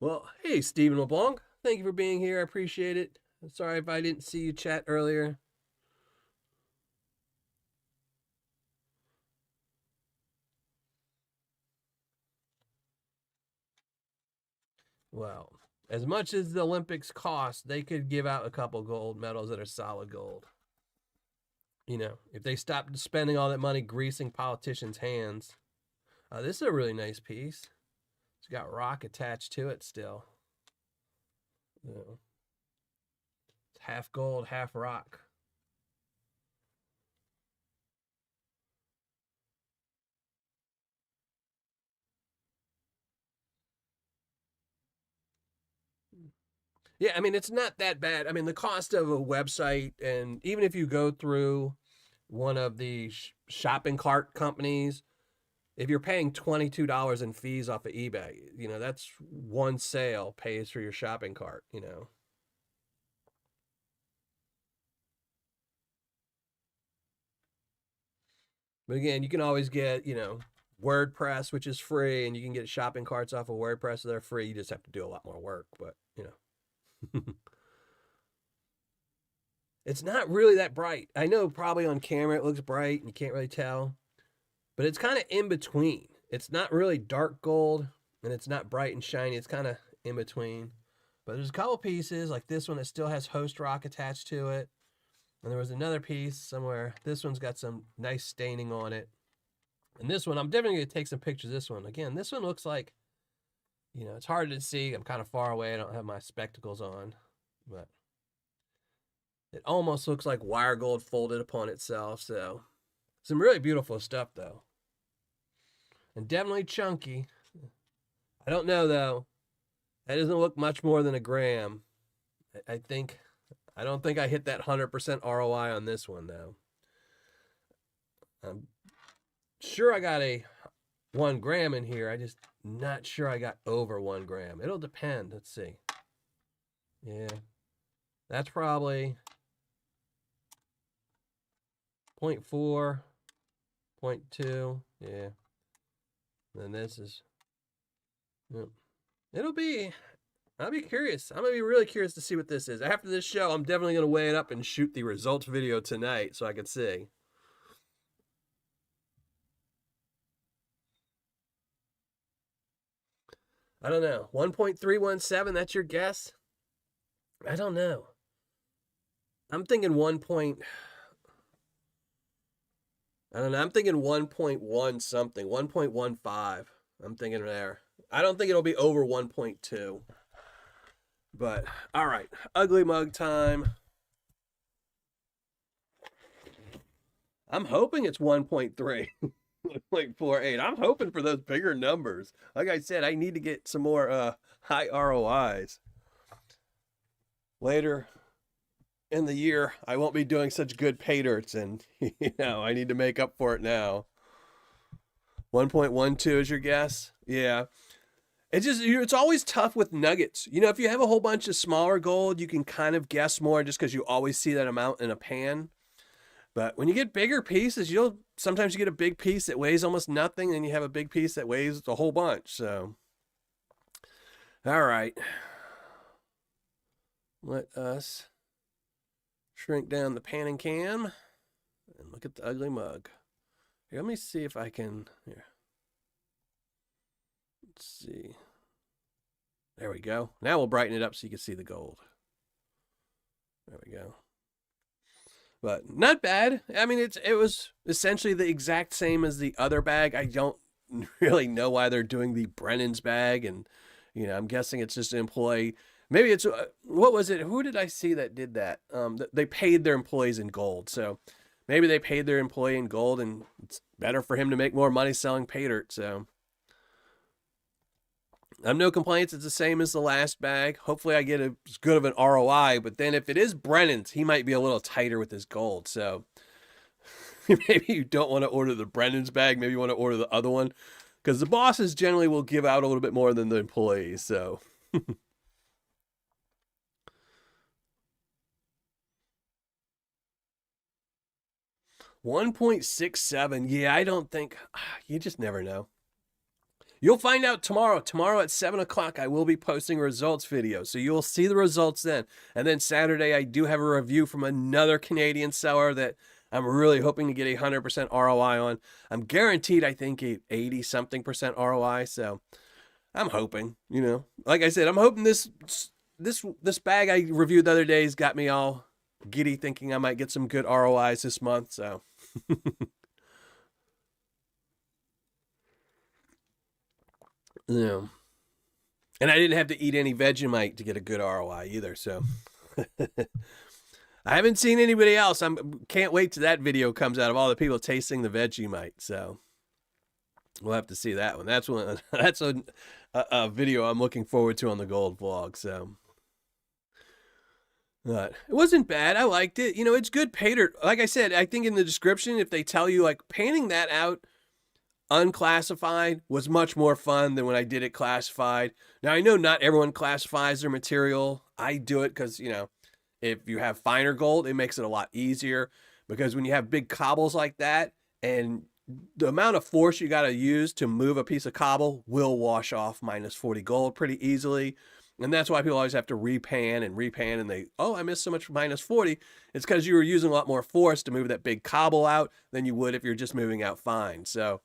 Well, hey, Stephen LeBlanc. Thank you for being here. I appreciate it. I'm sorry if I didn't see you chat earlier. Well, As much as the Olympics cost, they could give out a couple gold medals that are solid gold. You know, if they stopped spending all that money greasing politicians' hands. This is a really nice piece. It's got rock attached to it still. Yeah. It's half gold, half rock. Yeah, I mean, it's not that bad. I mean, the cost of a website, and even if you go through one of the shopping cart companies, if you're paying $22 in fees off of eBay, you know, that's one sale pays for your shopping cart, you know. But again, you can always get, you know, WordPress, which is free, and you can get shopping carts off of WordPress, so they're free. You just have to do a lot more work, but, you know. It's not really that bright. I know probably on camera it looks bright and you can't really tell, but it's kind of in between. It's not really dark gold and it's not bright and shiny. It's kind of in between. But there's a couple pieces like this one that still has host rock attached to it. And there was another piece somewhere. This one's got some nice staining on it. And this one, I'm definitely going to take some pictures of this one. Again, this one looks like, you know, it's hard to see. I'm kind of far away. I don't have my spectacles on. But it almost looks like wire gold folded upon itself. So some really beautiful stuff, though. And definitely chunky. I don't know, though. That doesn't look much more than a gram. I don't think I hit that 100% ROI on this one, though. I'm sure I got a 1 gram in here. I just not sure I got over 1 gram. It'll depend. Let's see. Yeah. That's probably 0.4, 0.2. Yeah. And this is, yep. I'll be curious. I'm going to be really curious to see what this is. After this show, I'm definitely going to weigh it up and shoot the results video tonight so I can see. I don't know. 1.317, that's your guess? I don't know. I'm thinking 1. I don't know. I'm thinking 1.1 something, 1.15. I'm thinking there. I don't think it'll be over 1.2. But, all right. Ugly mug time. I'm hoping it's 1.3. 1.48. I'm hoping for those bigger numbers. Like I said, I need to get some more high ROIs. Later in the year, I won't be doing such good Paydirts, and you know, I need to make up for it now. 1.12 is your guess? Yeah. It's always tough with nuggets. You know, if you have a whole bunch of smaller gold, you can kind of guess more just because you always see that amount in a pan. But when you get bigger pieces, sometimes you get a big piece that weighs almost nothing, and you have a big piece that weighs a whole bunch. So, all right. Let us shrink down the panning cam and look at the ugly mug. Here, let me see if I can. Here. Let's see. There we go. Now we'll brighten it up so you can see the gold. There we go. But not bad. I mean, it was essentially the exact same as the other bag. I don't really know why they're doing the Brennan's bag, and you know, I'm guessing it's just an employee. Maybe it's what was it? Who did I see that did that? They paid their employees in gold, so maybe they paid their employee in gold, and it's better for him to make more money selling Paydirt. So I'm no complaints. It's the same as the last bag. Hopefully I get as good of an ROI, but then if it is Brennan's, he might be a little tighter with his gold. So maybe you don't want to order the Brennan's bag. Maybe you want to order the other one, because the bosses generally will give out a little bit more than the employees. So 1.67. Yeah, I don't think, you just never know. You'll find out tomorrow. Tomorrow at 7 o'clock, I will be posting a results video. So you'll see the results then. And then Saturday, I do have a review from another Canadian seller that I'm really hoping to get a 100% ROI on. I'm guaranteed, I think, a 80-something% ROI. So I'm hoping, like I said, I'm hoping this bag I reviewed the other days got me all giddy thinking I might get some good ROIs this month. So, yeah. And I didn't have to eat any Vegemite to get a good ROI either. So I haven't seen anybody else. Can't wait till that video comes out of all the people tasting the Vegemite. So we'll have to see that one. That's a video I'm looking forward to on the Gold Vlog. So but it wasn't bad. I liked it. It's good Paydirt. Like I said, I think in the description, if they tell you like panning that out unclassified was much more fun than when I did it classified. Now I know not everyone classifies their material. I do it because, if you have finer gold, it makes it a lot easier, because when you have big cobbles like that, and the amount of force you got to use to move a piece of cobble will wash off -40 gold pretty easily. And that's why people always have to repan, and they, I missed so much -40. It's because you were using a lot more force to move that big cobble out than you would if you're just moving out fine. So,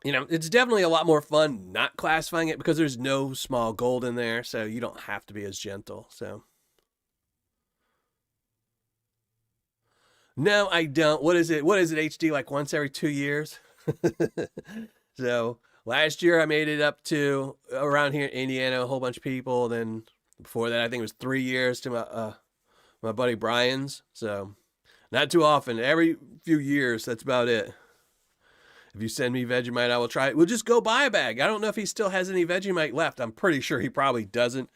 it's definitely a lot more fun not classifying it because there's no small gold in there. So you don't have to be as gentle. So. No, I don't. What is it, HD? Like once every 2 years? So last year I made it up to around here in Indiana, a whole bunch of people. Then before that, I think it was 3 years to my buddy Brian's. So not too often. Every few years, that's about it. If you send me Vegemite, I will try it. We'll just go buy a bag. I don't know if he still has any Vegemite left. I'm pretty sure he probably doesn't.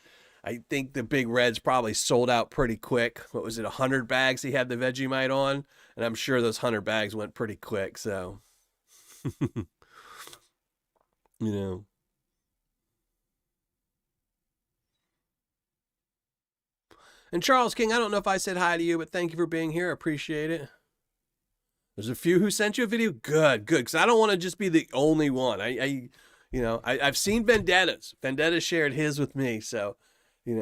I think the Big Red's probably sold out pretty quick. What was it, 100 bags he had the Vegemite on? And I'm sure those 100 bags went pretty quick, so. And Charles King, I don't know if I said hi to you, but thank you for being here. I appreciate it. There's a few who sent you a video. Good, because I don't want to just be the only one. I've seen Vendetta's. Vendetta shared his with me, so, I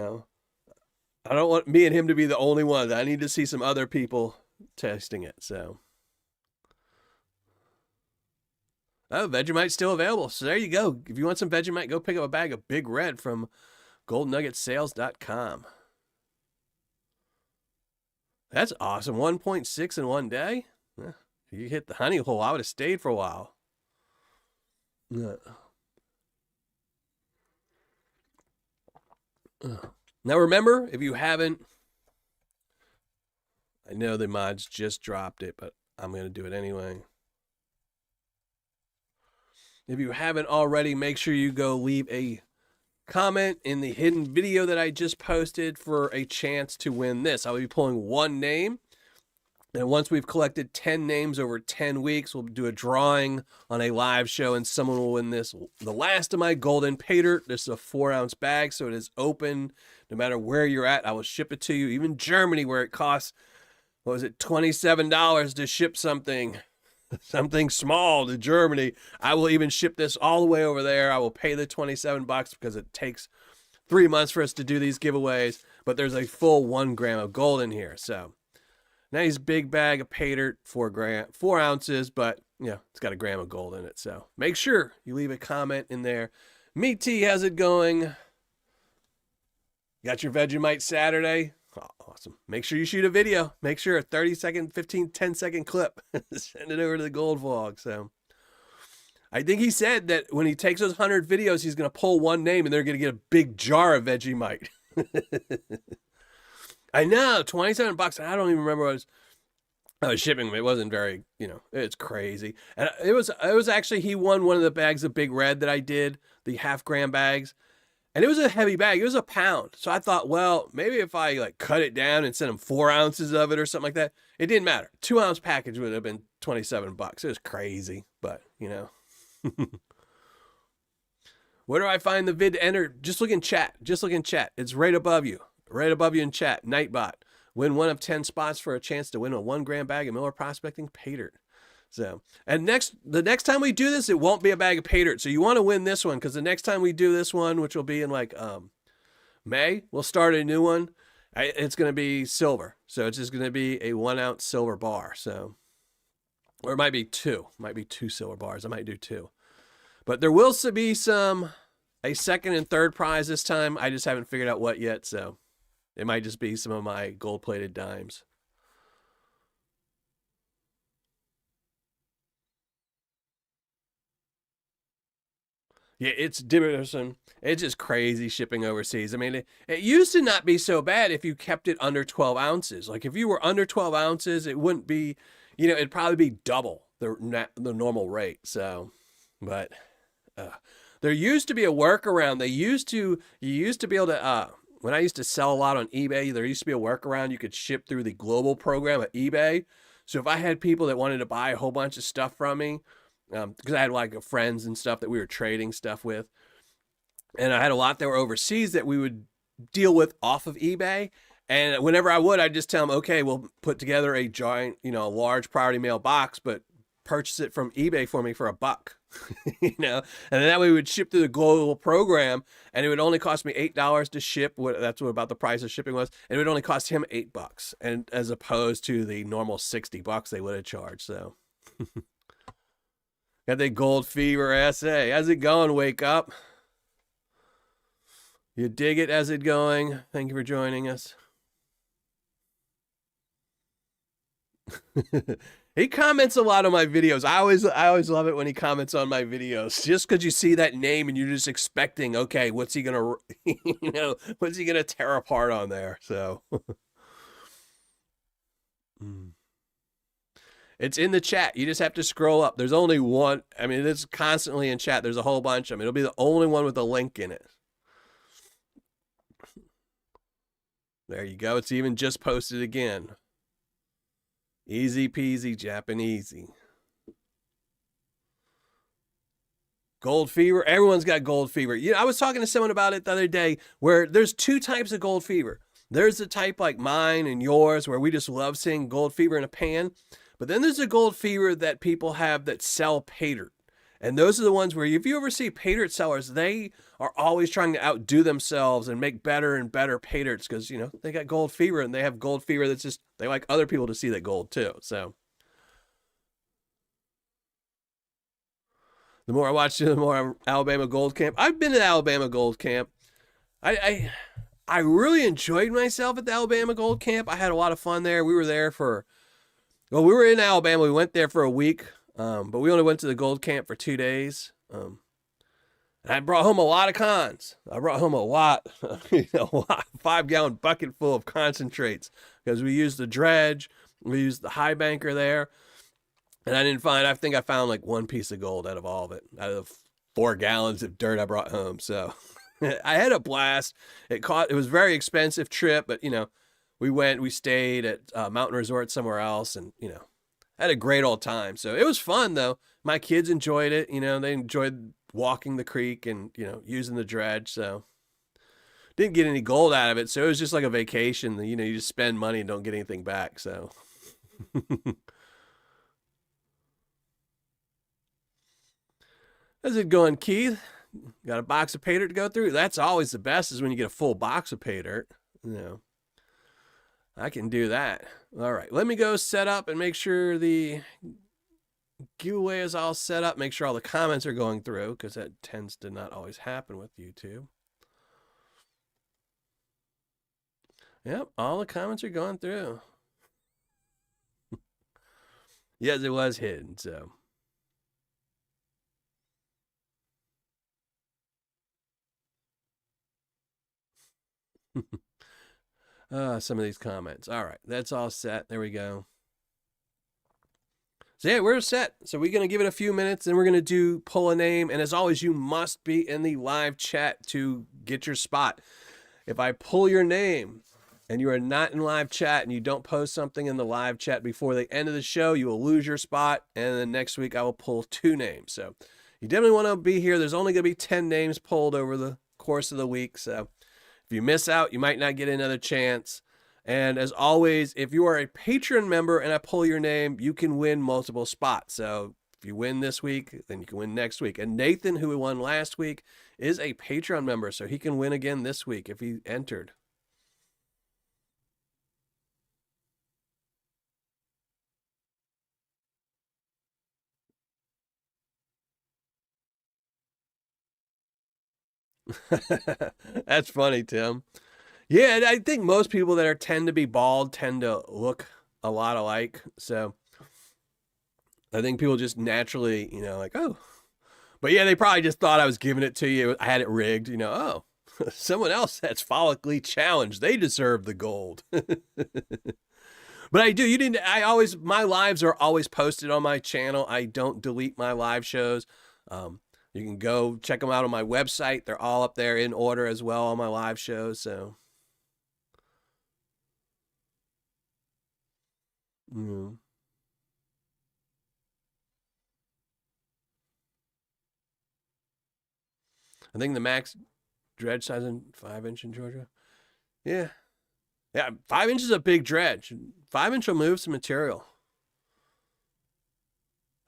don't want me and him to be the only ones. I need to see some other people testing it, so. Oh, Vegemite's still available, so there you go. If you want some Vegemite, go pick up a bag of Big Red from GoldNuggetSales.com. That's awesome. 1.6 in one day. You hit the honey hole. I would have stayed for a while. Now remember, if you haven't, I know the mods just dropped it, but I'm going to do it anyway. If you haven't already, make sure you go leave a comment in the hidden video that I just posted for a chance to win this. I will be pulling one name. And once we've collected 10 names over 10 weeks, we'll do a drawing on a live show, and someone will win this. The last of my golden Paydirt. This is a 4-ounce bag, so it is open. No matter where you're at, I will ship it to you. Even Germany, where it costs, what was it, $27 to ship something small to Germany. I will even ship this all the way over there. I will pay the $27 because it takes 3 months for us to do these giveaways. But there's a full 1 gram of gold in here, so. Nice big bag of Paydirt, 4 ounces, but it's got a gram of gold in it. So make sure you leave a comment in there. Meat T, how's it going? Got your Vegemite Saturday? Oh, awesome. Make sure you shoot a video. Make sure a 30-second, 15, 10-second clip. Send it over to the Gold Vlog. So I think he said that when he takes those 100 videos, he's going to pull one name and they're going to get a big jar of Vegemite. I know, $27. I don't even remember what I was shipping. It wasn't very, it's crazy. And it was actually, he won one of the bags of Big Red that I did, the half-gram bags. And it was a heavy bag. It was a pound. So I thought, well, maybe if I cut it down and sent him 4 ounces of it or something like that, it didn't matter. 2-ounce package would have been $27. It was crazy, but Where do I find the vid to enter? Just look in chat. It's right above you. Right above you in chat, Nightbot. Win 1 of 10 spots for a chance to win a 1 gram bag of Miller Prospecting Paydirt. So, and the next time we do this, it won't be a bag of Paydirt. So you want to win this one, because the next time we do this one, which will be in May, we'll start a new one. It's going to be silver. So it's just going to be a 1-ounce silver bar. So, or it might be 2. Might be 2 silver bars. I might do 2. But there will be some a second and third prize this time. I just haven't figured out what yet, so it might just be some of my gold-plated dimes. Yeah, it's different. It's just crazy shipping overseas. I mean, it used to not be so bad if you kept it under 12 ounces. Like if you were under 12 ounces, it wouldn't be, it'd probably be double the normal rate. So, but uh, there used to be a workaround. You used to be able to, when I used to sell a lot on eBay, there used to be a workaround. You could ship through the global program at eBay. So if I had people that wanted to buy a whole bunch of stuff from me, because I had like friends and stuff that we were trading stuff with, and I had a lot that were overseas that we would deal with off of eBay. And whenever I would, I'd just tell them, okay, we'll put together a giant, large priority mail box, but purchase it from eBay for me for $1, and then that way we would ship through the global program, and it would only cost me $8 to ship. That's what about the price of shipping was, and it would only cost him $8, and as opposed to the normal $60 they would have charged. So. Got the gold fever essay. How's it going, Wake Up? You dig it? How's it going? Thank you for joining us. He comments a lot on my videos. I always love it when he comments on my videos. Just because you see that name and you're just expecting, okay, what's he gonna, what's he gonna tear apart on there? So. It's in the chat. You just have to scroll up. There's only one. I mean, it's constantly in chat. There's a whole bunch of them. It'll be the only one with a link in it. There you go. It's even just posted again. Easy peasy Japanesey. Gold fever. Everyone's got gold fever. I was talking to someone about it the other day where there's two types of gold fever. There's the type like mine and yours where we just love seeing gold fever in a pan. But then there's a gold fever that people have that sell Paydirt. And those are the ones where if you ever see Paydirt sellers, they are always trying to outdo themselves and make better and better Paydirts because, they got gold fever and they have gold fever that's just, they like other people to see that gold too. So the more I watch, the more Alabama Gold Camp. I've been to Alabama Gold Camp. I really enjoyed myself at the Alabama Gold Camp. I had a lot of fun there. We were there we were in Alabama. We went there for a week, but we only went to the Gold Camp for 2 days. And I brought home a lot of cons. I brought home a lot, 5-gallon bucket full of concentrates because we used the dredge. We used the high banker there. And I think I found like one piece of gold out of all of it, out of 4 gallons of dirt I brought home. So I had a blast. It was a very expensive trip, but we stayed at Mountain Resort somewhere else and, had a great old time. So it was fun though. My kids enjoyed it. They enjoyed walking the creek and, using the dredge. So didn't get any gold out of it. So it was just like a vacation. You just spend money and don't get anything back. So how's it going, Keith? Got a box of Paydirt to go through? That's always the best is when you get a full box of Paydirt. I can do that. All right, let me go set up and make sure the giveaway is all set up. Make sure all the comments are going through because that tends to not always happen with YouTube. Yep, all the comments are going through. Yes, it was hidden, so. Some of these comments. All right, that's all set. There we go. So yeah, we're set. So we're going to give it a few minutes and we're going to pull a name. And as always, you must be in the live chat to get your spot. If I pull your name and you are not in live chat and you don't post something in the live chat before the end of the show, you will lose your spot. And then next week I will pull 2 names. So you definitely want to be here. There's only going to be 10 names pulled over the course of the week. So if you miss out, you might not get another chance. And as always, if you are a Patreon member and I pull your name, you can win multiple spots. So if you win this week, then you can win next week. And Nathan, who won last week, is a Patreon member, so he can win again this week if he entered. That's funny, Tim. Yeah, I think most people that tend to be bald tend to look a lot alike. So I think people just naturally, like, oh. But yeah, they probably just thought I was giving it to you. I had it rigged, oh. Someone else that's follically challenged. They deserve the gold. But I do. My lives are always posted on my channel. I don't delete my live shows. You can go check them out on my website. They're all up there in order as well on my live shows. So, I think the max dredge size in 5-inch in Georgia. Yeah. Yeah, 5 inches is a big dredge. 5-inch will move some material.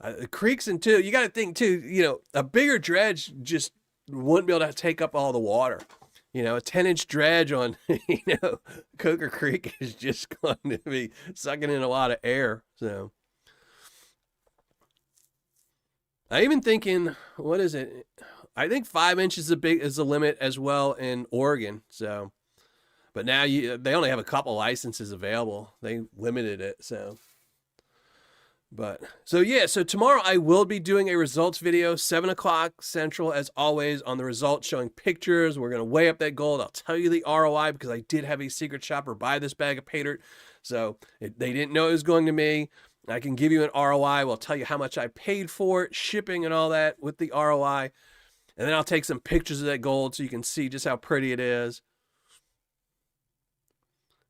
The creeks and too, you got to think too, a bigger dredge just wouldn't be able to take up all the water. A 10-inch dredge on, Coker Creek is just going to be sucking in a lot of air. So I even thinking, what is it? I think 5 inches is the limit as well in Oregon. So, but now they only have a couple licenses available. They limited it. So tomorrow I will be doing a results video, 7:00 Central, as always, on the results, showing pictures. We're going to weigh up that gold. I'll tell you the ROI because I did have a secret shopper buy this bag of Paydirt. So they didn't know it was going to me. I can give you an ROI. We'll tell you how much I paid for it, shipping and all that with the ROI. And then I'll take some pictures of that gold so you can see just how pretty it is.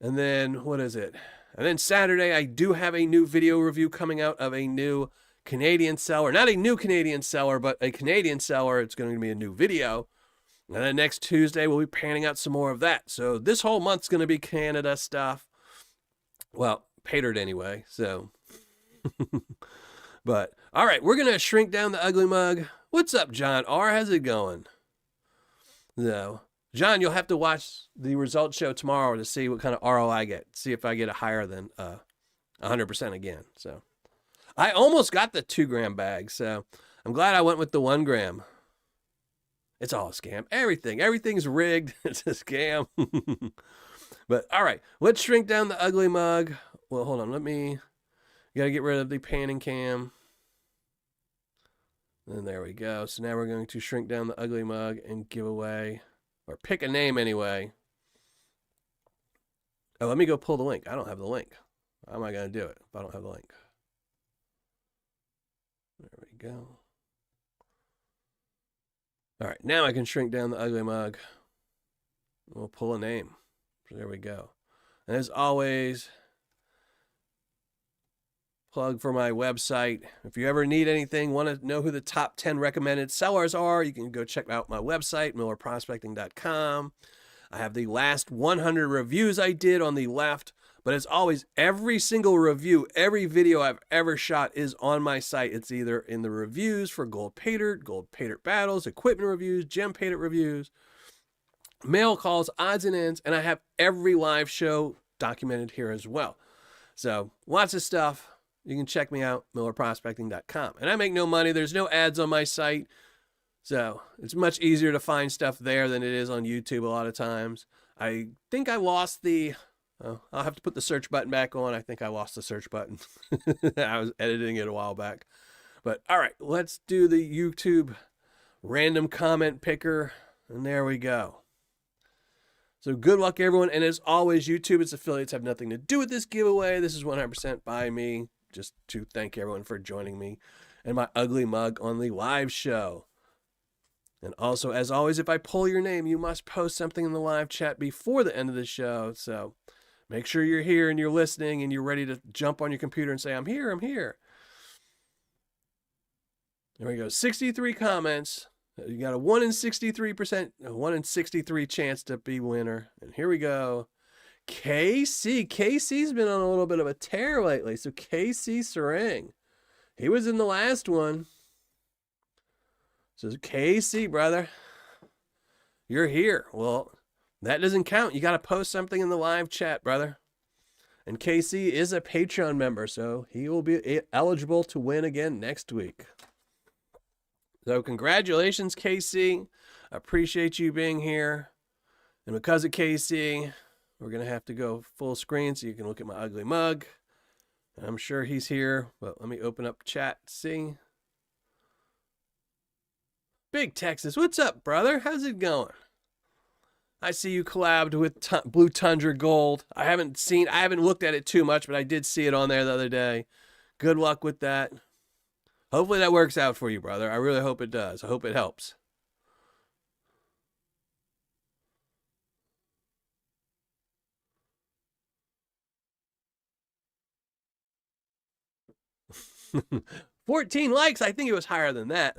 And then, what is it? And then Saturday, I do have a new video review coming out of a new Canadian seller. Not a new Canadian seller, but a Canadian seller. It's going to be a new video. And then next Tuesday, we'll be panning out some more of that. So this whole month's going to be Canada stuff. Well, Paydirt anyway, so. But, all right, we're going to shrink down the ugly mug. What's up, John R? How's it going? No. John, you'll have to watch the results show tomorrow to see what kind of ROI I get. See if I get a higher than 100% again. So I almost got the 2-gram bag, so I'm glad I went with the 1 gram. It's all a scam. Everything's rigged. It's a scam. But all right, let's shrink down the ugly mug. Well, hold on. You gotta get rid of the panning cam. And there we go. So now we're going to shrink down the ugly mug and give away, or pick a name anyway. Oh, let me go pull the link. I don't have the link. How am I going to do it if I don't have the link? There we go. All right, now I can shrink down the ugly mug. We'll pull a name. There we go. And as always, plug for my website. If you ever need anything, want to know who the top 10 recommended sellers are, you can go check out my website, millerprospecting.com. I have the last 100 reviews I did on the left, but as always, every single review, every video I've ever shot is on my site. It's either in the reviews for Gold Paydirt battles, equipment reviews, gem Paydirt reviews, mail calls, odds and ends, and I have every live show documented here as well. So lots of stuff. You can check me out, millerprospecting.com. And I make no money. There's no ads on my site. So it's much easier to find stuff there than it is on YouTube a lot of times. I think I lost I'll have to put the search button back on. I think I lost the search button. I was editing it a while back. But all right, let's do the YouTube random comment picker. And there we go. So good luck, everyone. And as always, YouTube, its affiliates have nothing to do with this giveaway. This is 100% by me. Just to thank everyone for joining me and my ugly mug on the live show. And also, as always, if I pull your name, you must post something in the live chat before the end of the show. So make sure you're here and you're listening and you're ready to jump on your computer and say, I'm here, I'm here. There we go. 63 comments. You got a 1 in 63 chance to be winner. And here we go. KC's been on a little bit of a tear lately. So KC Sarang, he was in the last one. So KC, brother, you're here. Well, that doesn't count. You got to post something in the live chat, brother. And KC is a Patreon member, so he will be eligible to win again next week. So congratulations, KC. I appreciate you being here. And because of Casey, we're going to have to go full screen so you can look at my ugly mug. And I'm sure he's here, but let me open up chat, see. Big Texas, what's up, brother? How's it going? I see you collabed with Blue Tundra Gold. I haven't looked at it too much, but I did see it on there the other day. Good luck with that. Hopefully that works out for you, brother. I really hope it does. I hope it helps. $14 likes. I think it was higher than that.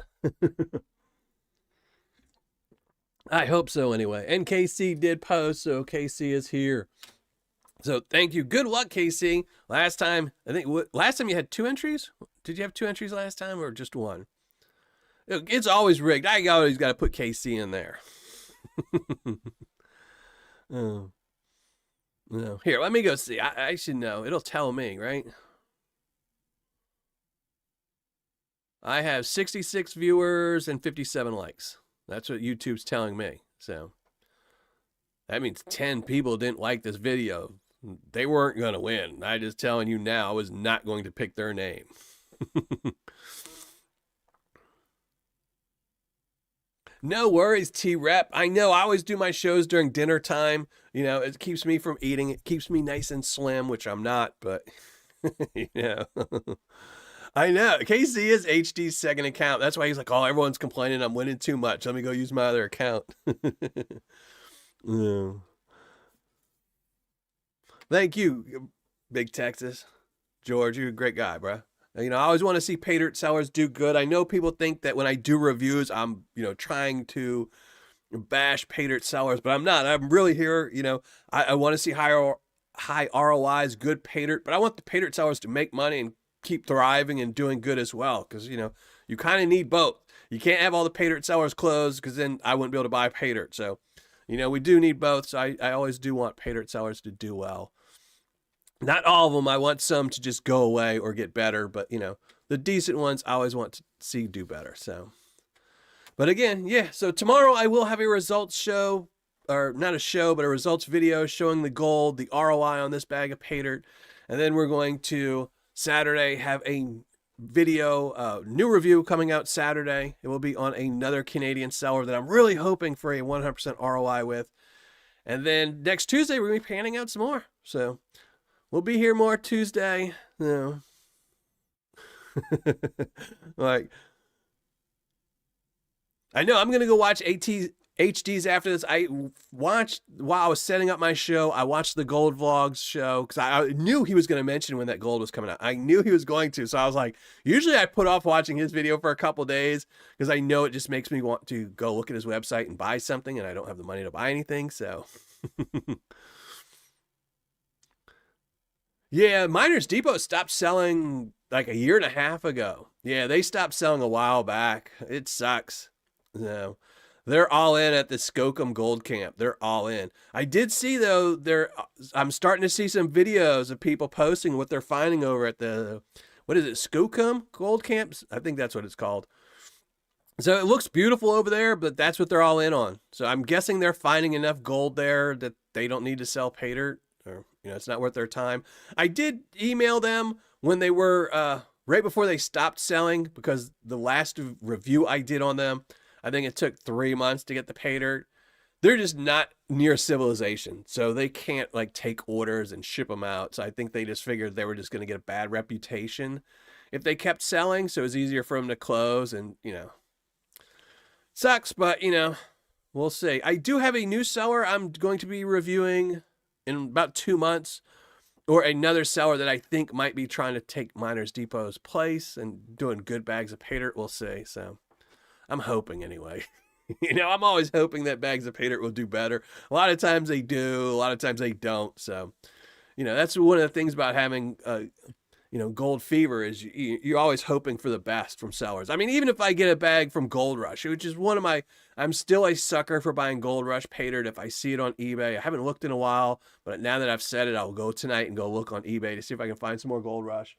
I hope so anyway. And KC did post, so KC is here. So thank you. Good luck, KC. Last time you had 2 entries. Did you have 2 entries last time or just 1? It's always rigged. I always got to put KC in there. Oh. No. Here, let me go see. I should know. It'll tell me, right? I have 66 viewers and 57 likes. That's what YouTube's telling me. So that means 10 people didn't like this video. They weren't going to win. I'm just telling you now, I was not going to pick their name. No worries, T-Rep. I know I always do my shows during dinner time. You know, it keeps me from eating. It keeps me nice and slim, which I'm not, but, you know. I know. KC is HD's second account. That's why he's like, oh, everyone's complaining I'm winning too much. Let me go use my other account. Yeah. Thank you, Big Texas. George, you're a great guy, bro. You know, I always want to see Paydirt sellers do good. I know people think that when I do reviews, I'm, you know, trying to bash Paydirt sellers, but I'm not. I'm really here, you know, I want to see high ROIs, good Paydirt, but I want the Paydirt sellers to make money and keep thriving and doing good as well, because, you know, you kind of need both. You can't have all the Paydirt sellers closed, because then I wouldn't be able to buy Paydirt. So, you know, we do need both. So I always do want Paydirt sellers to do well. Not all of them. I want some to just go away or get better, but, you know, the decent ones I always want to see do better. So, but again, yeah, so tomorrow I will have a results show, or not a show, but a results video showing the gold, the ROI on this bag of Paydirt. And then we're going to Saturday have a video, new review coming out Saturday. It will be on another Canadian seller that I'm really hoping for a 100% ROI with. And then next Tuesday, we're going to be panning out some more. So we'll be here more Tuesday. You know. Like, I know I'm going to go watch HDs after this. I watched, while I was setting up my show, I watched the Gold Vlogs show, because I knew he was going to mention when that gold was coming out. I knew he was going to, so I was like, usually I put off watching his video for a couple days, because I know it just makes me want to go look at his website and buy something, and I don't have the money to buy anything, so. Yeah, Miners Depot stopped selling like a year and a half ago. Yeah, they stopped selling a while back. It sucks. No. They're all in at the Skookum Gold Camp. They're all in. I did see, though, I'm starting to see some videos of people posting what they're finding over at the, what is it, Skookum Gold Camps? I think that's what it's called. So it looks beautiful over there, but that's what they're all in on. So I'm guessing they're finding enough gold there that they don't need to sell Paydirt, or, you know, it's not worth their time. I did email them when they were, right before they stopped selling, because the last review I did on them, I think it took 3 months to get the Paydirt. They're just not near civilization, so they can't like take orders and ship them out. So I think they just figured they were just going to get a bad reputation if they kept selling. So it was easier for them to close, and, you know, sucks, but, you know, we'll see. I do have a new seller I'm going to be reviewing in about 2 months, or another seller that I think might be trying to take Miners Depot's place and doing good bags of Paydirt. We'll see. So I'm hoping anyway. You know, I'm always hoping that bags of Paydirt will do better. A lot of times they do, a lot of times they don't. So, you know, that's one of the things about having, you know, Gold Fever is you're always hoping for the best from sellers. I mean, even if I get a bag from Gold Rush, which is one of my, I'm still a sucker for buying Gold Rush Paydirt if I see it on eBay. I haven't looked in a while, but now that I've said it, I'll go tonight and go look on eBay to see if I can find some more Gold Rush.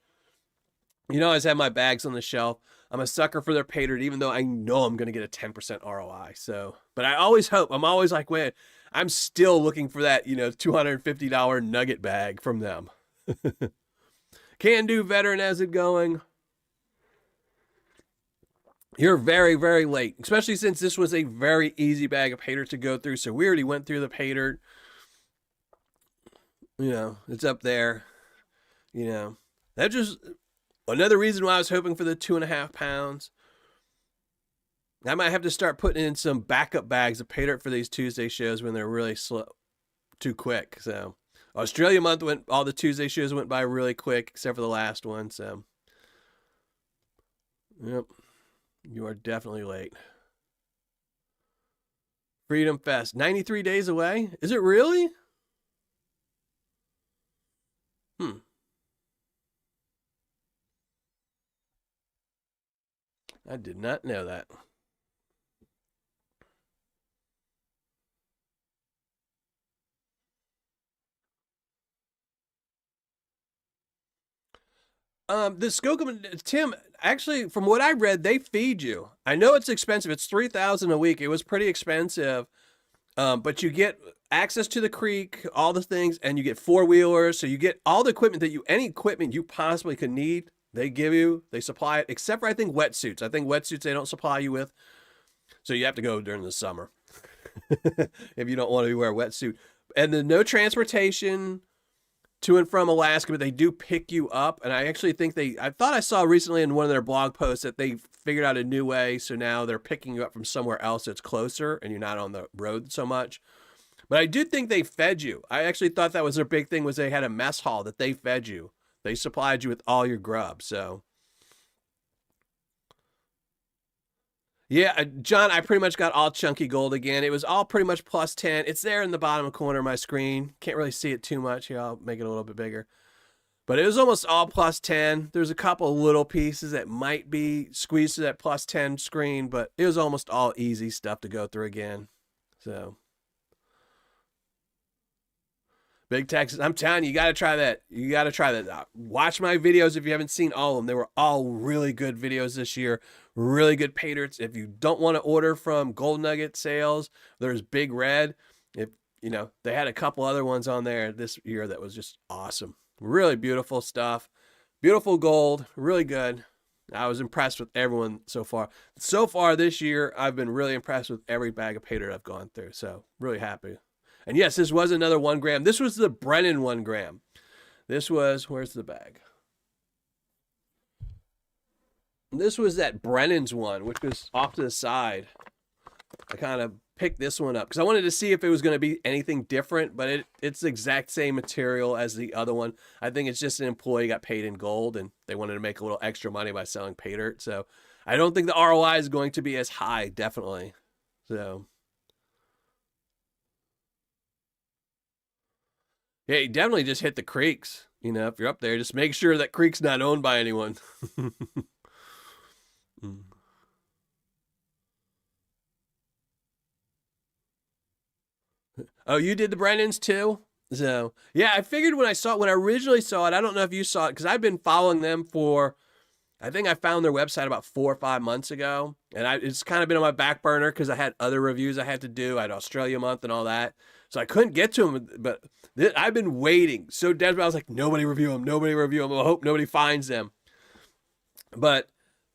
You know, I always have my bags on the shelf. I'm a sucker for their Paydirt, even though I know I'm going to get a 10% ROI. So, But I always hope, I'm always like, wait, I'm still looking for that, $250 nugget bag from them. Can do veteran, as it going. You're very, very late, especially since this was a very easy bag of Paydirt to go through. So we already went through the Paydirt. It's up there. That's just another reason why I was hoping for the 2.5 pounds. I might have to start putting in some backup bags of Paydirt for these Tuesday shows when they're really slow, too quick. So Australia month all the Tuesday shows went by really quick, except for the last one. So, yep, you are definitely late. Freedom Fest, 93 days away. Is it really? I did not know that. The Skookum, Tim, actually, from what I read, they feed you. I know it's expensive. It's $3,000 a week. It was pretty expensive. But you get access to the creek, all the things, and you get 4-wheelers. So you get all the equipment any equipment you possibly could need. They give you, they supply it, except for, I think, wetsuits. I think wetsuits they don't supply you with. So you have to go during the summer if you don't want to wear a wetsuit. And then no transportation to and from Alaska, but they do pick you up. And I actually think I thought I saw recently in one of their blog posts that they figured out a new way. So now they're picking you up from somewhere else that's closer and you're not on the road so much. But I do think they fed you. I actually thought that was their big thing, was they had a mess hall that they fed you. They supplied you with all your grub. So yeah, John, I pretty much got all chunky gold again. It was all pretty much plus 10. It's there in the bottom corner of my screen. Can't really see it too much. Here, I'll make it a little bit bigger. But it was almost all plus 10. There's a couple little pieces that might be squeezed to that plus 10 screen, but it was almost all easy stuff to go through again. So Big Texas, I'm telling you, you got to try that. You got to try that. Watch my videos if you haven't seen all of them. They were all really good videos this year. Really good Paydirts. If you don't want to order from Gold Nugget sales, there's Big Red. If they had a couple other ones on there this year that was just awesome. Really beautiful stuff. Beautiful gold. Really good. I was impressed with everyone so far. So far this year, I've been really impressed with every bag of Paydirt I've gone through. So really happy. And yes, this was another 1 gram. This was the Brennan 1 gram. This was, where's the bag? This was that Brennan's one, which was off to the side. I kind of picked this one up because I wanted to see if it was going to be anything different, but it's the exact same material as the other one. I think it's just an employee got paid in gold and they wanted to make a little extra money by selling Paydirt. So I don't think the ROI is going to be as high, definitely. So yeah, you definitely just hit the creeks. If you're up there, just make sure that creek's not owned by anyone. Oh, you did the Brennans too? So yeah, I figured when I originally saw it, I don't know if you saw it because I've been following them for, I think I found their website about 4 or 5 months ago. And it's kind of been on my back burner because I had other reviews I had to do. I had Australia month and all that. So I couldn't get to them, but I've been waiting so desperate. I was like, nobody review them. Nobody review them. I hope nobody finds them. But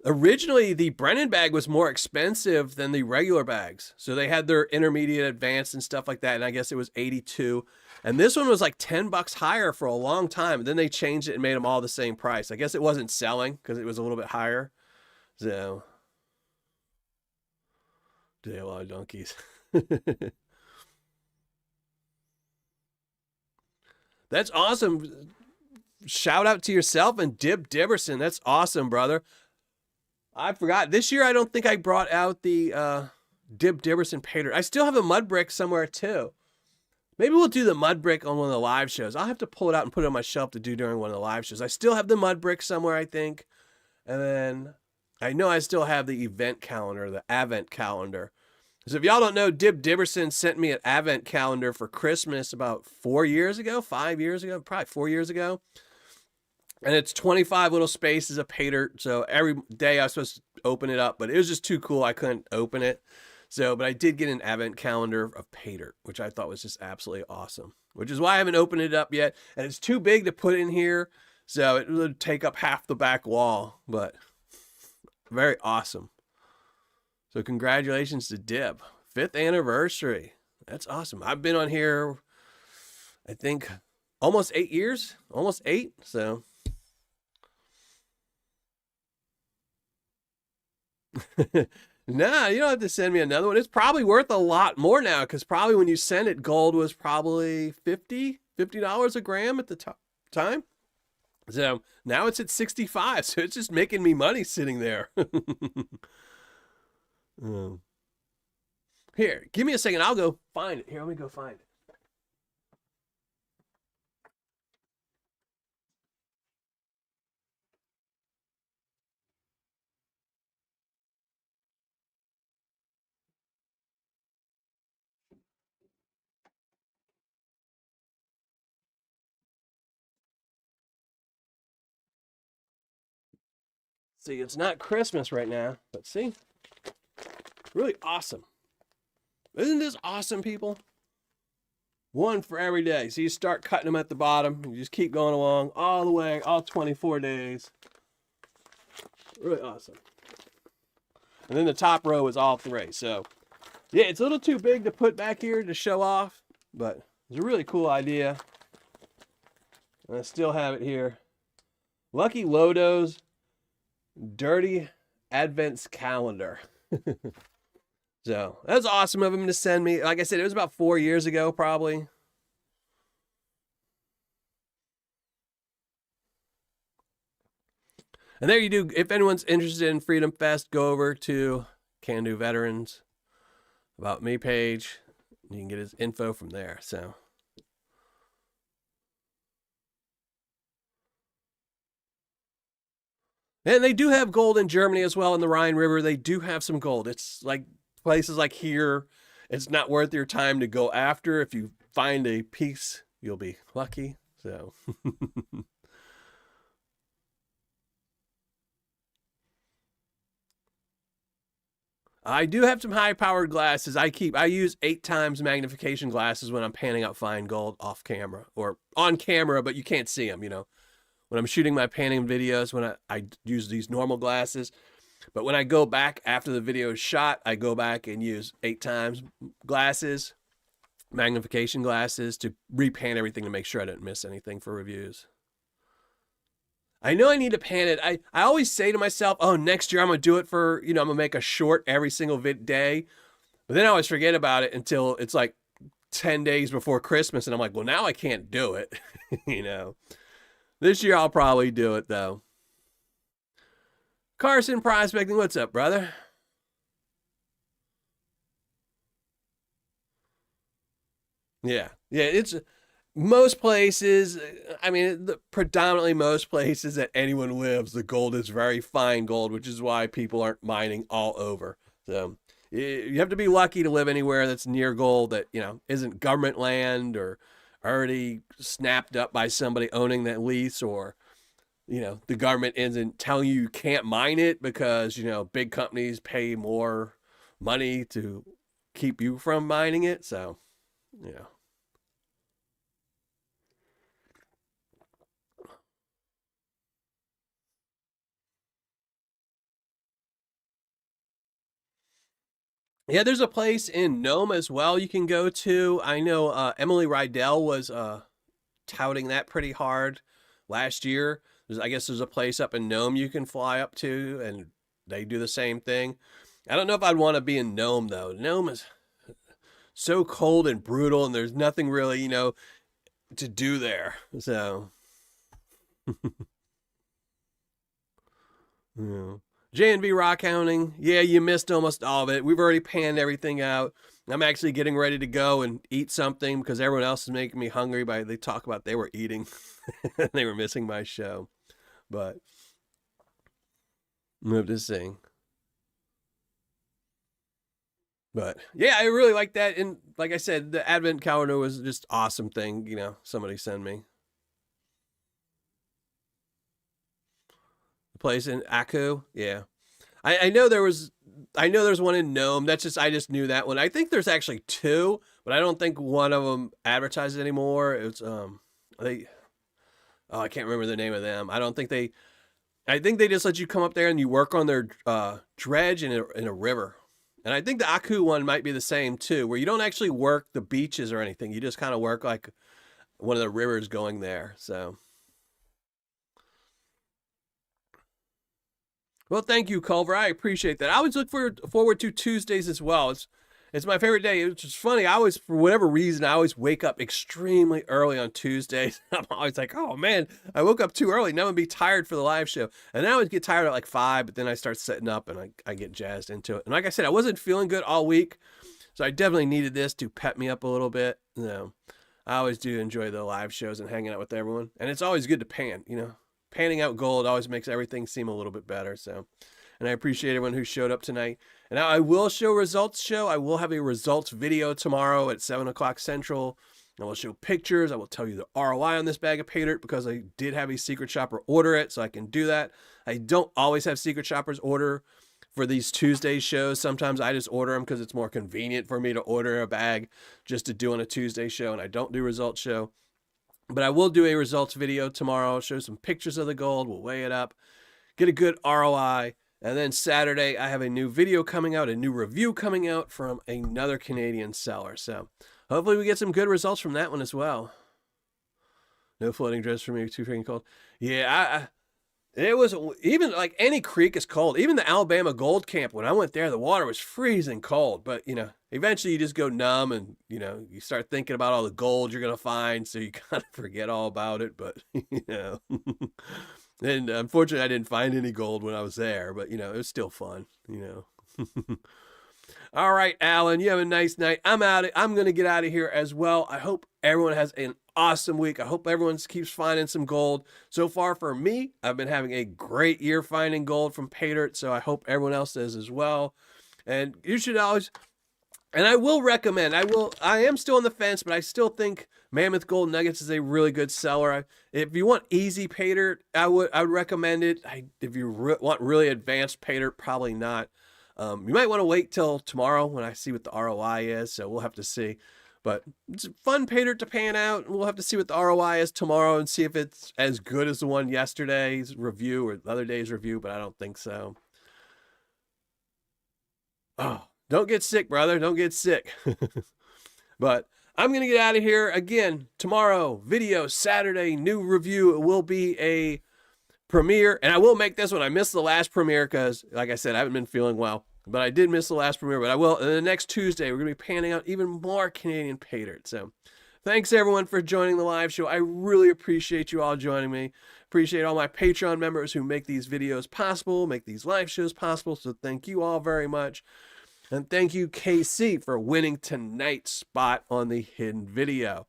originally, the Brennan bag was more expensive than the regular bags. So they had their intermediate, advanced, and stuff like that. And I guess it was 82. And this one was like $10 higher for a long time. And then they changed it and made them all the same price. I guess it wasn't selling because it was a little bit higher. So, they have a lot of donkeys. That's awesome. Shout out to yourself and Dib Dibberson. That's awesome, brother. I forgot. This year, I don't think I brought out the Dib Dibberson Paydirt. I still have a mud brick somewhere, too. Maybe we'll do the mud brick on one of the live shows. I'll have to pull it out and put it on my shelf to do during one of the live shows. I still have the mud brick somewhere, I think. And then I know I still have the event calendar, the Advent calendar. So if y'all don't know, Dib Dibberson sent me an Advent calendar for Christmas about 4 years ago, 5 years ago, probably 4 years ago. And it's 25 little spaces of Paydirt. So every day I was supposed to open it up, but it was just too cool. I couldn't open it. So, but I did get an advent calendar of Paydirt, which I thought was just absolutely awesome, which is why I haven't opened it up yet. And it's too big to put in here, so it would take up half the back wall, but very awesome. So congratulations to Dib. 5th anniversary. That's awesome. I've been on here, I think, almost 8 years. Almost 8, so. Nah, you don't have to send me another one. It's probably worth a lot more now, because probably when you sent it, gold was probably $50 a gram at the time. So now it's at 65, so it's just making me money sitting there. Here, give me a second. I'll go find it. Here, let me go find it. See, it's not Christmas right now, but see, really awesome. Isn't this awesome, people? One for every day. So you start cutting them at the bottom. You just keep going along all the way, all 24 days. Really awesome. And then the top row is all 3. So, yeah, it's a little too big to put back here to show off, but it's a really cool idea. And I still have it here. Lucky Lodo's Dirty Advents Calendar. So that was awesome of him to send me. Like I said, it was about 4 years ago, probably. And there you do. If anyone's interested in Freedom Fest, go over to Can Do Veterans About Me page. You can get his info from there. So. And they do have gold in Germany as well, in the Rhine River. They do have some gold. It's like places like here, it's not worth your time to go after. If you find a piece, you'll be lucky. So. I do have some high-powered glasses. I use 8 times magnification glasses when I'm panning out fine gold off camera, or on camera, but you can't see them, you know. When I'm shooting my panning videos, when I use these normal glasses. But when I go back after the video is shot, I go back and use 8 times glasses, magnification glasses, to repan everything to make sure I didn't miss anything for reviews. I know I need to pan it. I always say to myself, oh, next year I'm going to do it for, I'm going to make a short every single day. But then I always forget about it until it's like 10 days before Christmas. And I'm like, well, now I can't do it, This year I'll probably do it, though. Carson Prospecting, what's up, brother? Yeah, it's most places, predominantly most places that anyone lives, the gold is very fine gold, which is why people aren't mining all over. So you have to be lucky to live anywhere that's near gold that, isn't government land or already snapped up by somebody owning that lease, or the government isn't telling you can't mine it because big companies pay more money to keep you from mining it. So yeah, there's a place in Nome as well you can go to. I know Emily Rydell was touting that pretty hard last year. I guess there's a place up in Nome you can fly up to, and they do the same thing. I don't know if I'd want to be in Nome, though. Nome is so cold and brutal, and there's nothing really, to do there. So, yeah. J&B Rock Hounding, yeah, you missed almost all of it. We've already panned everything out. I'm actually getting ready to go and eat something because everyone else is making me hungry. They talk about they were eating. They were missing my show. But move to sing. But yeah, I really like that. And like I said, the Advent calendar was just awesome thing, somebody send me. The place in Aku, yeah. I know there was I know there's one in Nome. I just knew that one. I think there's actually two, but I don't think one of them advertises anymore. It's they I can't remember the name of them. I think they just let you come up there and you work on their dredge in a river. And I think the Aku one might be the same too, where you don't actually work the beaches or anything. You just kind of work like one of the rivers going there. So, well, thank you, Culver. I appreciate that. I always look forward to Tuesdays as well. It's my favorite day. It's just funny. For whatever reason, I always wake up extremely early on Tuesdays. I'm always like, oh man, I woke up too early. Now I'm gonna be tired for the live show. And then I always get tired at like 5, but then I start setting up and I get jazzed into it. And like I said, I wasn't feeling good all week. So I definitely needed this to pep me up a little bit. I always do enjoy the live shows and hanging out with everyone. And it's always good to pan, Panning out gold always makes everything seem a little bit better. So, and I appreciate everyone who showed up tonight. And now I will show results show. I will have a results video tomorrow at 7 o'clock Central. I will show pictures. I will tell you the ROI on this bag of Paydirt because I did have a secret shopper order it, so I can do that. I don't always have secret shoppers order for these Tuesday shows. Sometimes I just order them because it's more convenient for me to order a bag just to do on a Tuesday show, and I don't do results show. But I will do a results video tomorrow. I'll show some pictures of the gold. We'll weigh it up, get a good ROI. And then Saturday, I have a new video coming out, a new review coming out from another Canadian seller. So hopefully we get some good results from that one as well. No floating dress for me, too freaking cold. Yeah, it was, even like any creek is cold. Even the Alabama Gold Camp, when I went there, the water was freezing cold. But, eventually you just go numb and, you start thinking about all the gold you're going to find. So you kind of forget all about it. But, And unfortunately, I didn't find any gold when I was there, but, it was still fun, All right, Alan, you have a nice night. I'm going to get out of here as well. I hope everyone has an awesome week. I hope everyone keeps finding some gold. So far for me, I've been having a great year finding gold from Paydirt, so I hope everyone else does as well. And you should always... And I will recommend, I am still on the fence, but I still think MammothGoldNuggets is a really good seller. If you want easy Paydirt, I would recommend it. If you want really advanced Paydirt, probably not. You might want to wait till tomorrow when I see what the ROI is, so we'll have to see. But it's a fun Paydirt to pan out. We'll have to see what the ROI is tomorrow and see if it's as good as the one yesterday's review or the other day's review, but I don't think so. Oh. Don't get sick, brother. Don't get sick. But I'm going to get out of here. Again, tomorrow, video, Saturday, new review. It will be a premiere. And I will make this one. I missed the last premiere because, like I said, I haven't been feeling well. But I did miss the last premiere. But I will. And the next Tuesday, we're going to be panning out even more Canadian Paydirt. So thanks, everyone, for joining the live show. I really appreciate you all joining me. Appreciate all my Patreon members who make these videos possible, make these live shows possible. So thank you all very much. And thank you, KC, for winning tonight's spot on the hidden video.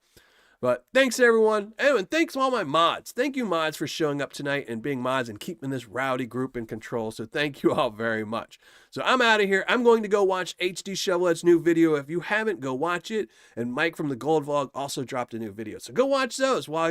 But thanks, everyone. Oh, and thanks to all my mods. Thank you, mods, for showing up tonight and being mods and keeping this rowdy group in control. So thank you all very much. So I'm out of here. I'm going to go watch HD Shovelhead's new video. If you haven't, go watch it. And Mike from the Gold Vlog also dropped a new video. So go watch those while